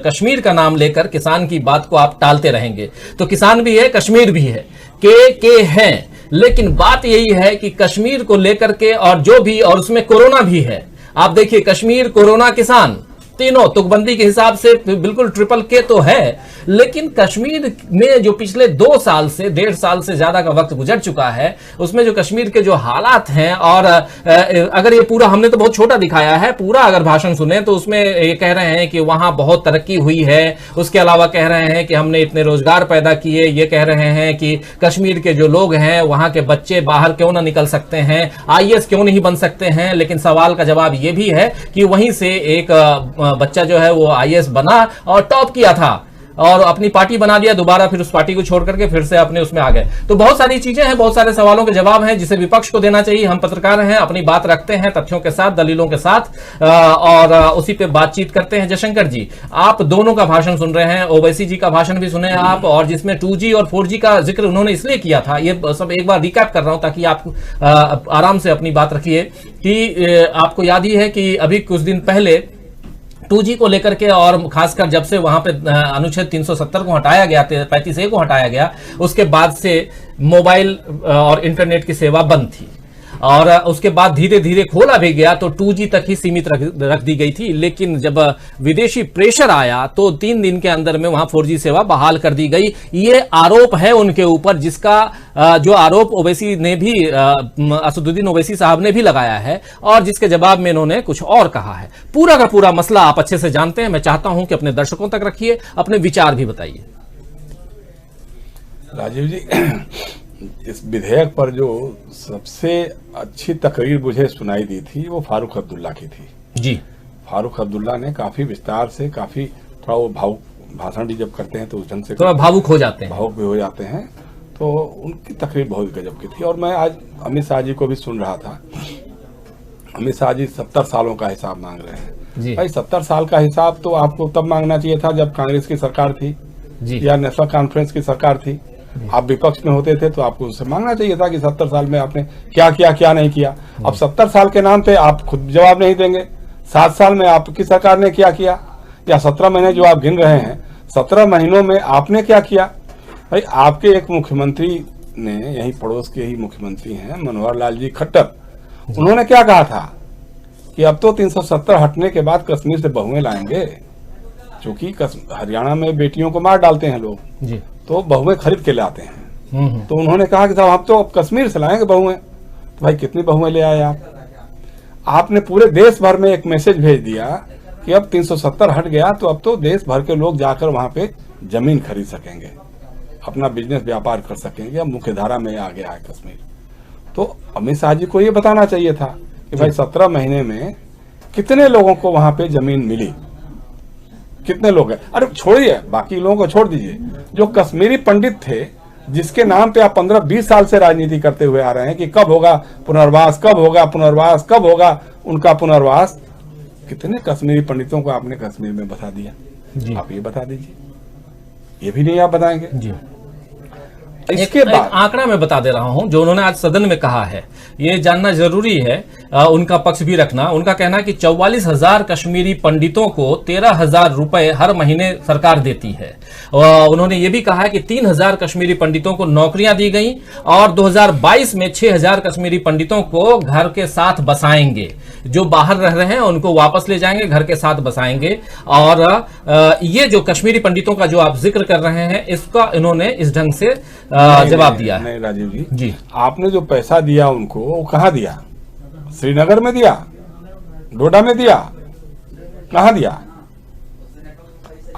कश्मीर का नाम लेकर किसान की बात को आप टालते रहेंगे। तो किसान भी है, कश्मीर भी है, के हैं, लेकिन बात यही है कि कश्मीर को लेकर के और जो भी, और उसमें कोरोना भी है। आप देखिए, कश्मीर, कोरोना, किसान, तीनों तुकबंदी के हिसाब से बिल्कुल ट्रिपल के तो है। लेकिन कश्मीर में जो पिछले 2 साल से 1.5 साल से ज्यादा का वक्त गुजर चुका है, उसमें जो कश्मीर के जो हालात हैं, और अगर ये पूरा, हमने तो बहुत छोटा दिखाया है, पूरा अगर भाषण सुने तो उसमें ये कह रहे हैं कि वहां बहुत तरक्की हुई है। उसके अलावा कह रहे हैं कि हमने इतने रोजगार पैदा किए। ये कह रहे हैं कि कश्मीर के जो लोग हैं, वहां के बच्चे बाहर क्यों ना निकल सकते हैं, IAS क्यों नहीं बन सकते हैं। लेकिन सवाल का जवाब ये भी है कि वहीं से एक बच्चा जो है वो IAS बना और टॉप किया था, और अपनी पार्टी बना दिया दोबारा, फिर उस पार्टी को छोड़ करके फिर से अपने उसमें आ गए। तो बहुत सारी चीजें हैं, बहुत सारे सवालों के जवाब हैं जिसे विपक्ष को देना चाहिए। हम पत्रकार हैं, अपनी बात रखते हैं तथ्यों के साथ, दलीलों के साथ, और उसी पे बातचीत करते हैं। जयशंकर जी, आप दोनों का भाषण सुन रहे हैं, ओवैसी जी का भाषण भी सुने आप, और जिसमें 2G और 4G का जिक्र उन्होंने इसलिए किया था, ये सब एक बार रिकैप कर रहा हूं ताकि आप आराम से अपनी बात रखिए कि आपको याद ही है कि अभी कुछ दिन पहले 2G को लेकर के, और खासकर जब से वहां पे अनुच्छेद 370 को हटाया गया, 35A को हटाया गया, उसके बाद से मोबाइल और इंटरनेट की सेवा बंद थी। और उसके बाद धीरे धीरे खोला भी गया तो 2G तक ही सीमित रख दी गई थी, लेकिन जब विदेशी प्रेशर आया तो 3 दिन के अंदर में वहां 4G सेवा बहाल कर दी गई। ये आरोप है उनके ऊपर, जिसका जो आरोप ओवैसी ने भी, असदुद्दीन ओवैसी साहब ने भी लगाया है, और जिसके जवाब में इन्होंने कुछ और कहा है। पूरा का पूरा मसला आप अच्छे से जानते हैं, मैं चाहता हूं कि अपने दर्शकों तक रखिए, अपने विचार भी बताइए। राजीव जी, इस विधेयक पर जो सबसे अच्छी तकरीर मुझे सुनाई दी थी वो फारूक अब्दुल्ला की थी जी। फारूक अब्दुल्ला ने काफी विस्तार से, काफी थोड़ा वो भावुक भाषण भी जब करते हैं तो उस ढंग से थोड़ा भावुक हो जाते हैं, भावुक भी हो जाते हैं, तो उनकी तकरीर बहुत गजब की थी। और मैं आज अमित शाह जी को भी सुन रहा था, अमित शाह जी 70 सालों का हिसाब मांग रहे हैं जी। भाई 70 साल का हिसाब तो आपको तब मांगना चाहिए था जब कांग्रेस की सरकार थी जी। या नेशनल कॉन्फ्रेंस की सरकार थी, आप विपक्ष में होते थे तो आपको उससे मांगना चाहिए था कि 70 साल में आपने क्या किया क्या नहीं किया। अब 70 साल के नाम पे आप खुद जवाब नहीं देंगे, 7 साल में आपकी सरकार ने क्या किया, या 17 महीने जो आप गिन रहे हैं, 17 महीनों में आपने क्या किया। भाई आपके एक मुख्यमंत्री ने, यही पड़ोस के ही मुख्यमंत्री हैं मनोहर लाल जी खट्टर, उन्होंने क्या कहा था कि अब तो 370 हटने के बाद कश्मीर से बहुएं लाएंगे, क्योंकि हरियाणा में बेटियों को मार डालते हैं लोग जी, तो बहुएं खरीद के लाते हैं। तो उन्होंने कहा कि साहब हम तो अब कश्मीर से लाएंगे बहुएं। तो भाई कितनी बहुएं ले आए आप? आपने पूरे देश भर में एक मैसेज भेज दिया कि अब 370 हट गया तो अब तो देश भर के लोग जाकर वहां पे जमीन खरीद सकेंगे, अपना बिजनेस व्यापार कर सकेंगे, अब मुख्य धारा में आ गया है कश्मीर। तो अमित शाह जी को ये बताना चाहिए था कि भाई 17 महीने में कितने लोगों को वहां पे जमीन मिली, कितने लोग हैं। अरे छोड़िए, बाकी लोगों को छोड़ दीजिए, जो कश्मीरी पंडित थे जिसके नाम पे आप 15-20 साल से राजनीति करते हुए आ रहे हैं कि कब होगा पुनर्वास, कब होगा पुनर्वास, कब होगा उनका पुनर्वास, कितने कश्मीरी पंडितों को आपने कश्मीर में बसा दिया जी। आप ये बता दीजिए, ये भी नहीं आप बताएंगे जी। इसके एक बाद आंकड़ा मैं बता दे रहा हूं जो उन्होंने आज सदन में कहा है, ये जानना जरूरी है, उनका पक्ष भी रखना। उनका कहना है कि 44,000 कश्मीरी पंडितों को 13,000 रुपए हर महीने सरकार देती है। उन्होंने ये भी कहा है कि 3,000 कश्मीरी पंडितों को नौकरियां दी गई और 2022 में 6,000 कश्मीरी पंडितों को घर के साथ बसाएंगे, जो बाहर रह रहे हैं उनको वापस ले जाएंगे, घर के साथ बसाएंगे। और ये जो कश्मीरी पंडितों का जो आप जिक्र कर रहे हैं, इसका इन्होंने इस ढंग से जवाब दिया है। नहीं राजीव जी, आपने जो पैसा दिया उनको, वो कहाँ दिया? श्रीनगर में दिया, डोडा में दिया, कहाँ दिया?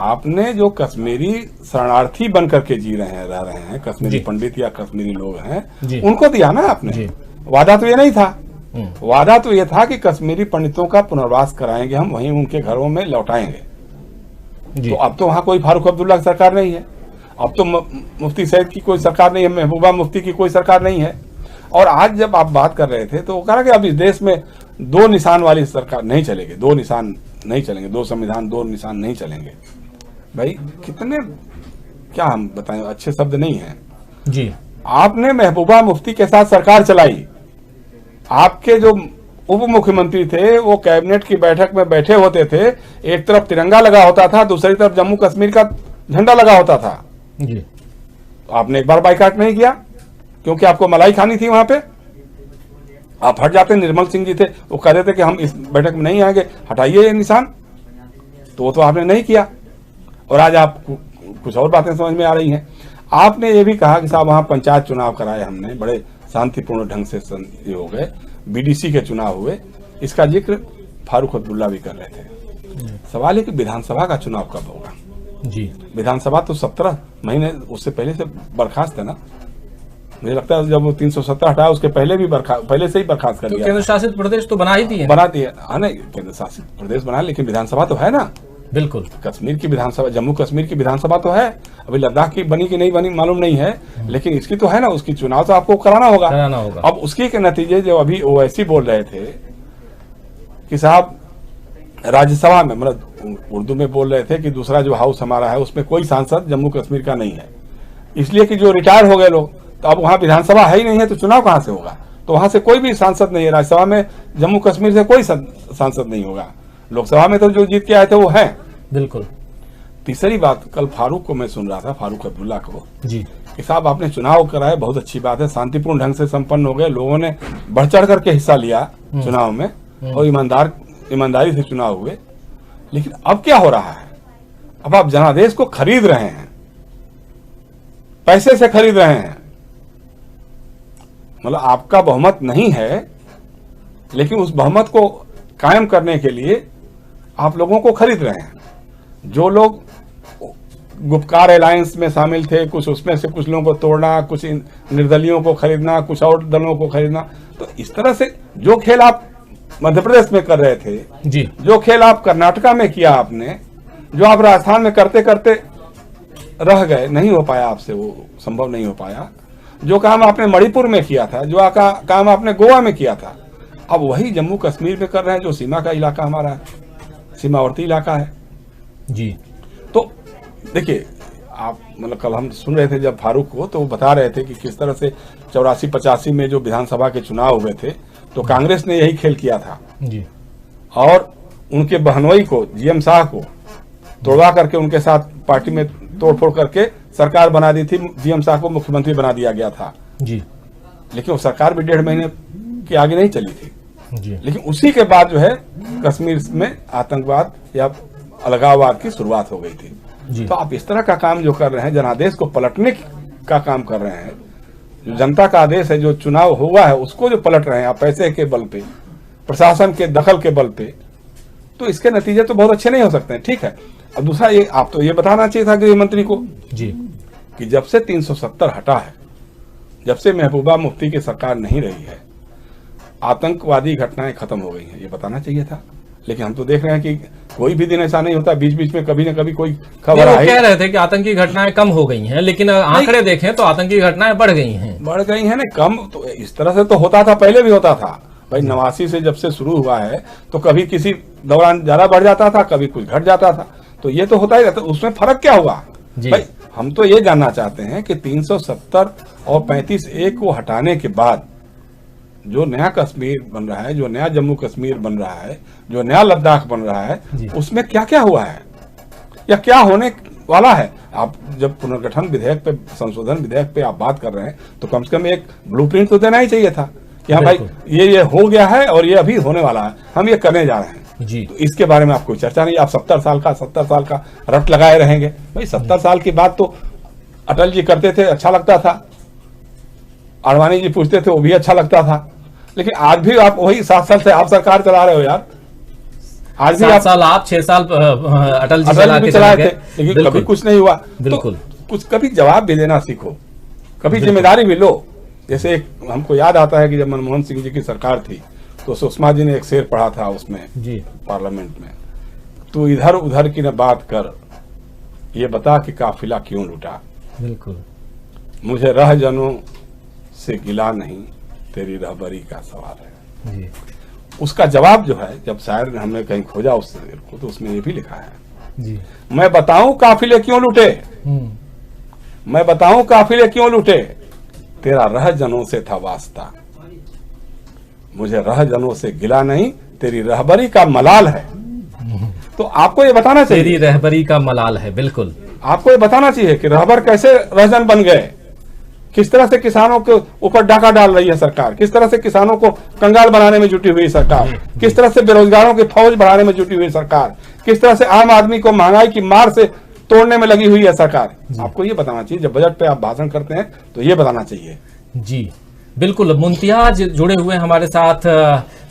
आपने जो कश्मीरी शरणार्थी बन करके जी रहे हैं, रह रहे हैं, कश्मीरी पंडित या कश्मीरी लोग हैं, उनको दिया ना आपने। वादा तो ये नहीं था, वादा तो ये था कि कश्मीरी पंडितों का पुनर्वास कराएंगे हम, वहीं उनके घरों में लौटाएंगे। तो अब तो वहां कोई फारूक अब्दुल्ला की सरकार नहीं है, अब तो मुफ्ती सैयद की कोई सरकार नहीं है, महबूबा मुफ्ती की कोई सरकार नहीं है। और आज जब आप बात कर रहे थे तो वो कह रहा कि अब इस देश में 2 निशान वाली सरकार नहीं चलेगी, 2 निशान नहीं चलेंगे, 2 संविधान 2 निशान नहीं चलेंगे। भाई कितने, क्या हम बताएं, अच्छे शब्द नहीं है जी। आपने महबूबा मुफ्ती के साथ सरकार चलाई, आपके जो उप मुख्यमंत्री थे वो कैबिनेट की बैठक में बैठे होते थे, एक तरफ तिरंगा लगा होता था, दूसरी तरफ जम्मू कश्मीर का झंडा लगा होता था जी। तो आपने एक बार बाइकाट नहीं किया क्योंकि आपको मलाई खानी थी वहां पे, आप हट जाते। निर्मल सिंह जी थे, वो कह रहे थे कि हम इस बैठक में नहीं आएंगे, हटाइए ये निशान, तो वो तो आपने नहीं किया। और आज आप कुछ और बातें समझ में आ रही हैं। आपने ये भी कहा कि साहब वहां पंचायत चुनाव कराए हमने, बड़े शांतिपूर्ण ढंग से ये हो गए, बीडीसी के चुनाव हुए, इसका जिक्र फारूक अब्दुल्ला भी कर रहे थे। सवाल है कि विधानसभा का चुनाव कब होगा जी। विधानसभा तो 17 महीने उससे पहले से बर्खास्त है ना, मुझे लगता है जब वो 370 हटाया उसके पहले भी पहले से ही बर्खास्त कर दिया। केंद्र शासित प्रदेश तो बना ही दिए, बना दिए, हाँ नहीं केंद्र शासित प्रदेश बना, लेकिन विधानसभा तो है ना। बिल्कुल। कश्मीर की विधानसभा, जम्मू कश्मीर की विधानसभा तो है, अभी लद्दाख की बनी कि नहीं बनी मालूम नहीं है, लेकिन इसकी तो है ना, उसकी चुनाव तो आपको कराना होगा। अब उसके के नतीजे जो अभी ओवैसी बोल रहे थे कि साहब राज्यसभा में, मतलब उर्दू में बोल रहे थे कि दूसरा जो हाउस हमारा है उसमें कोई सांसद जम्मू कश्मीर का नहीं है, इसलिए कि जो रिटायर हो गए लोग, तो अब वहां विधानसभा है ही नहीं है तो चुनाव कहां से होगा? तो वहां से कोई भी सांसद नहीं है, राज्यसभा में जम्मू कश्मीर से कोई सांसद नहीं होगा, लोकसभा में तो जो जीत के आए थे वो है। बिल्कुल। तीसरी बात, कल फारूक को मैं सुन रहा था, फारूक अब्दुल्ला को, जी कि साहब आपने चुनाव कराए, बहुत अच्छी बात है, शांतिपूर्ण ढंग से संपन्न हो गए, लोगों ने बढ़ चढ़ करके हिस्सा लिया चुनाव में और ईमानदारी से चुनाव हुए। लेकिन अब क्या हो रहा है? अब आप जनादेश को खरीद रहे हैं, पैसे से खरीद रहे हैं। मतलब आपका बहुमत नहीं है, लेकिन उस बहुमत को कायम करने के लिए आप लोगों को खरीद रहे हैं। जो लोग गुपकार अलायंस में शामिल थे, कुछ उसमें से कुछ लोगों को तोड़ना, कुछ निर्दलियों को खरीदना, कुछ और दलों को खरीदना, तो इस तरह से जो खेल आप मध्य प्रदेश में कर रहे थे जी, जो खेल आप कर्नाटका में किया आपने, जो आप राजस्थान में करते करते रह गए, नहीं हो पाया आपसे, वो संभव नहीं हो पाया। जो काम आपने मणिपुर में किया था, जो काम आपने गोवा में किया था, अब वही जम्मू कश्मीर में कर रहे हैं, जो सीमा का इलाका हमारा है, सीमावर्ती इलाका है जी। तो देखिए, आप मतलब कल हम सुन रहे थे जब फारूक को, तो वो बता रहे थे कि किस तरह से 84-85 में जो विधानसभा के चुनाव हुए थे, तो कांग्रेस ने यही खेल किया था जी, और उनके बहनोई को, जीएम शाह को तोड़वा करके उनके साथ पार्टी में तोड़फोड़ करके सरकार बना दी थी। जीएम शाह को मुख्यमंत्री बना दिया गया था जी, लेकिन वो सरकार भी 1.5 महीने के आगे नहीं चली थी। जी, लेकिन उसी के बाद जो है कश्मीर में आतंकवाद या अलगाववाद की शुरुआत हो गई थी। जी। तो आप इस तरह का काम जो कर रहे हैं, जनादेश को पलटने का काम कर रहे हैं, जो जनता का आदेश है, जो चुनाव हुआ है, उसको जो पलट रहे हैं आप पैसे के बल पे, प्रशासन के दखल के बल पे, तो इसके नतीजे तो बहुत अच्छे नहीं हो सकते हैं। ठीक है, अब दूसरा ये, आप तो ये बताना चाहिए था गृह मंत्री को जी, कि जब से 370 हटा है, जब से महबूबा मुफ्ती की सरकार नहीं रही है, आतंकवादी घटनाएं खत्म हो गई हैं, ये बताना चाहिए था। लेकिन हम तो देख रहे हैं कि कोई भी दिन ऐसा नहीं होता, बीच बीच में कभी न कभी कोई खबर वो आई। कह रहे थे कि आतंकी घटनाएं कम हो गई हैं, लेकिन आंकड़े देखें तो आतंकी घटनाएं बढ़ गई हैं। बढ़ गई है ना, कम तो इस तरह से तो होता था, पहले भी होता था भाई। 89 से जब से शुरू हुआ है, तो कभी किसी दौरान ज्यादा बढ़ जाता था, कभी कुछ घट जाता था, तो ये तो होता ही रहता। उसमें फर्क क्या हुआ भाई? हम तो ये जानना चाहते हैं कि 370 और 35A को हटाने के बाद जो नया कश्मीर बन रहा है, जो नया जम्मू कश्मीर बन रहा है, जो नया लद्दाख बन रहा है, उसमें क्या क्या हुआ है या क्या होने वाला है। आप जब पुनर्गठन विधेयक पे, संशोधन विधेयक पे आप बात कर रहे हैं, तो कम से कम एक ब्लूप्रिंट तो देना ही चाहिए था कि हाँ भाई, ये हो गया है और ये अभी होने वाला है, हम ये करने जा रहे हैं जी। तो इसके बारे में आप कोई चर्चा नहीं। आप 70 साल का रट लगाए रहेंगे भाई। 70 साल की बात तो अटल जी करते थे, अच्छा लगता था, आडवाणी जी पूछते थे, वो भी अच्छा लगता था। लेकिन आज भी आप वही 7 साल से आप सरकार चला रहे हो यार। आज भी 7 साल आप, 6 साल अटल जी चलाए थे, लेकिन कभी कुछ नहीं हुआ। बिल्कुल, तो कुछ कभी जवाब भी देना सीखो, कभी जिम्मेदारी भी लो। जैसे हमको याद आता है कि जब मनमोहन सिंह जी की सरकार थी, तो सुषमा जी ने एक शेर पढ़ा था उसमें जी, पार्लियामेंट में, तू इधर उधर की न बात कर, ये बता कि काफिला क्यों लुटा। बिल्कुल, मुझे रह जनों से गिला नहीं, तेरी रहबरी का सवाल है जी, उसका जवाब जो है, जब शायर ने हमने कहीं खोजा उस शेर को, तो उसमें ये भी लिखा है, जी, मैं बताऊं काफिले क्यों लुटे, मैं बताऊं काफिले क्यों लुटे, तेरा रह जनों से था वास्ता, मुझे रह जनों से गिला नहीं, तेरी रहबरी का मलाल है। तो आपको ये बताना चाहिए, तेरी रहबरी का मलाल है। बिल्कुल, आपको ये बताना चाहिए कि रहबर कैसे रहजन बन गए, किस तरह से किसानों के ऊपर डाका डाल रही है सरकार, किस तरह से किसानों को कंगाल बनाने में जुटी हुई सरकार, किस तरह से बेरोजगारों की फौज बढ़ाने में जुटी हुई सरकार, किस तरह से आम आदमी को महंगाई की मार से तोड़ने में लगी हुई है सरकार। आपको ये बताना चाहिए, जब बजट पे आप भाषण करते हैं तो ये बताना चाहिए। जी बिल्कुल। मुमताज जुड़े हुए हमारे साथ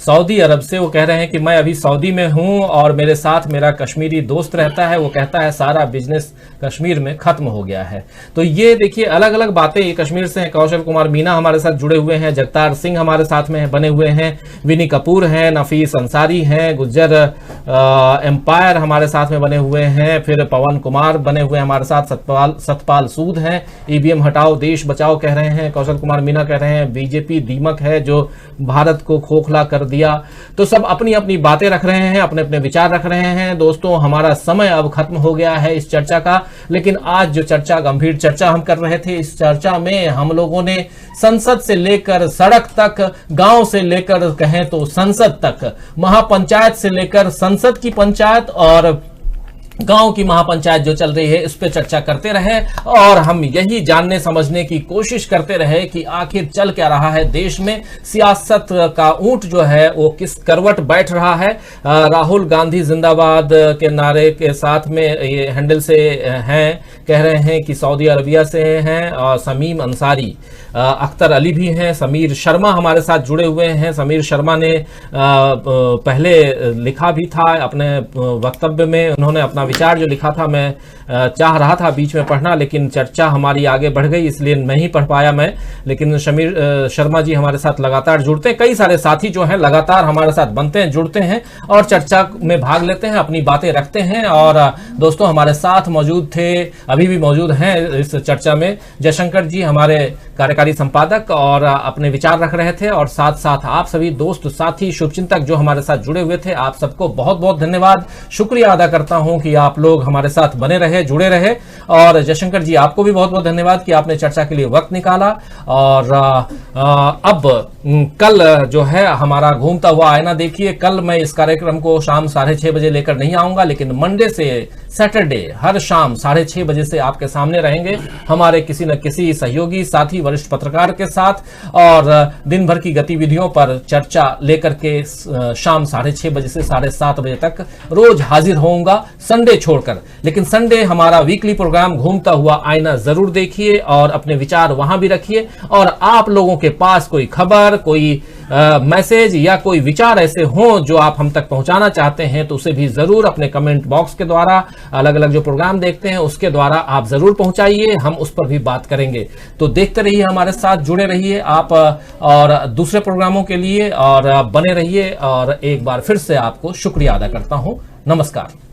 सऊदी अरब से। वो कह रहे हैं कि मैं अभी सऊदी में हूं और मेरे साथ मेरा कश्मीरी दोस्त रहता है। वो कहता है सारा बिजनेस कश्मीर में खत्म हो गया है। तो ये देखिए अलग अलग बातें ये कश्मीर से हैं। कौशल कुमार मीना हमारे साथ जुड़े हुए हैं, जगतार सिंह हमारे साथ में बने हुए हैं, विनी कपूर हैं, नफीस अंसारी हैं, गुज्जर एम्पायर हमारे साथ में बने हुए हैं, फिर पवन कुमार बने हुए हमारे साथ, सतपाल सूद हैं, ईवीएम हटाओ देश बचाओ कह रहे हैं, कौशल कुमार मीना कह रहे हैं बीजेपी दीमक है जो भारत को खोखला कर दिया। तो सब अपनी अपनी बातें रख रहे हैं, अपने अपने विचार रख रहे हैं। दोस्तों हमारा समय अब खत्म हो गया है इस चर्चा का, लेकिन आज जो चर्चा, गंभीर चर्चा हम कर रहे थे, इस चर्चा में हम लोगों ने संसद से लेकर सड़क तक, गांव से लेकर कहें तो संसद तक, महापंचायत से लेकर संसद की पंचायत और गांव की महापंचायत जो चल रही है इस पे चर्चा करते रहे और हम यही जानने समझने की कोशिश करते रहे कि आखिर चल क्या रहा है देश में, सियासत का ऊंट जो है वो किस करवट बैठ रहा है। राहुल गांधी जिंदाबाद के नारे के साथ में ये हैंडल से हैं, कह रहे हैं कि सऊदी अरबिया से हैं, और समीम अंसारी, अख्तर अली भी हैं, समीर शर्मा हमारे साथ जुड़े हुए हैं। समीर शर्मा ने पहले लिखा भी था अपने वक्तव्य में, उन्होंने अपना विचार जो लिखा था, मैं चाह रहा था बीच में पढ़ना लेकिन चर्चा हमारी आगे बढ़ गई इसलिए नहीं पढ़ पाया मैं। लेकिन समीर शर्मा जी हमारे साथ लगातार जुड़ते हैं, कई सारे साथी जो हैं लगातार हमारे साथ बनते हैं, जुड़ते हैं और चर्चा में भाग लेते हैं, अपनी बातें रखते हैं। और दोस्तों हमारे साथ मौजूद थे, अभी भी मौजूद हैं इस चर्चा में, जयशंकर जी हमारे कार्यकारी संपादक और अपने विचार रख रहे थे, और साथ साथ आप सभी दोस्त साथी शुभचिंतक जो हमारे साथ जुड़े हुए थे, आप सबको बहुत बहुत धन्यवाद, शुक्रिया अदा करता हूं कि आप लोग हमारे साथ बने रहे, जुड़े रहे। और जयशंकर जी आपको भी बहुत बहुत धन्यवाद कि आपने चर्चा के लिए वक्त निकाला। और अब कल जो है हमारा घूमता हुआ आईना देखिए, कल मैं इस कार्यक्रम को शाम 6:30 बजे लेकर नहीं आऊंगा, लेकिन मंडे से सैटरडे हर शाम 6:30 बजे से आपके सामने रहेंगे हमारे किसी न किसी सहयोगी साथी वरिष्ठ पत्रकार के साथ, और दिन भर की गतिविधियों पर चर्चा लेकर के शाम 6:30 बजे से 7:30 बजे तक रोज हाजिर होऊंगा, संडे छोड़कर। लेकिन संडे हमारा वीकली प्रोग्राम घूमता हुआ आईना जरूर देखिए और अपने विचार वहां भी रखिए। और आप लोगों के पास कोई खबर, कोई मैसेज या कोई विचार ऐसे हों जो आप हम तक पहुंचाना चाहते हैं तो उसे भी जरूर अपने कमेंट बॉक्स के द्वारा, अलग अलग जो प्रोग्राम देखते हैं उसके द्वारा आप जरूर पहुंचाइए, हम उस पर भी बात करेंगे। तो देखते रहिए, हमारे साथ जुड़े रहिए आप, और दूसरे प्रोग्रामों के लिए और बने रहिए। और एक बार फिर से आपको शुक्रिया अदा करता हूं। नमस्कार।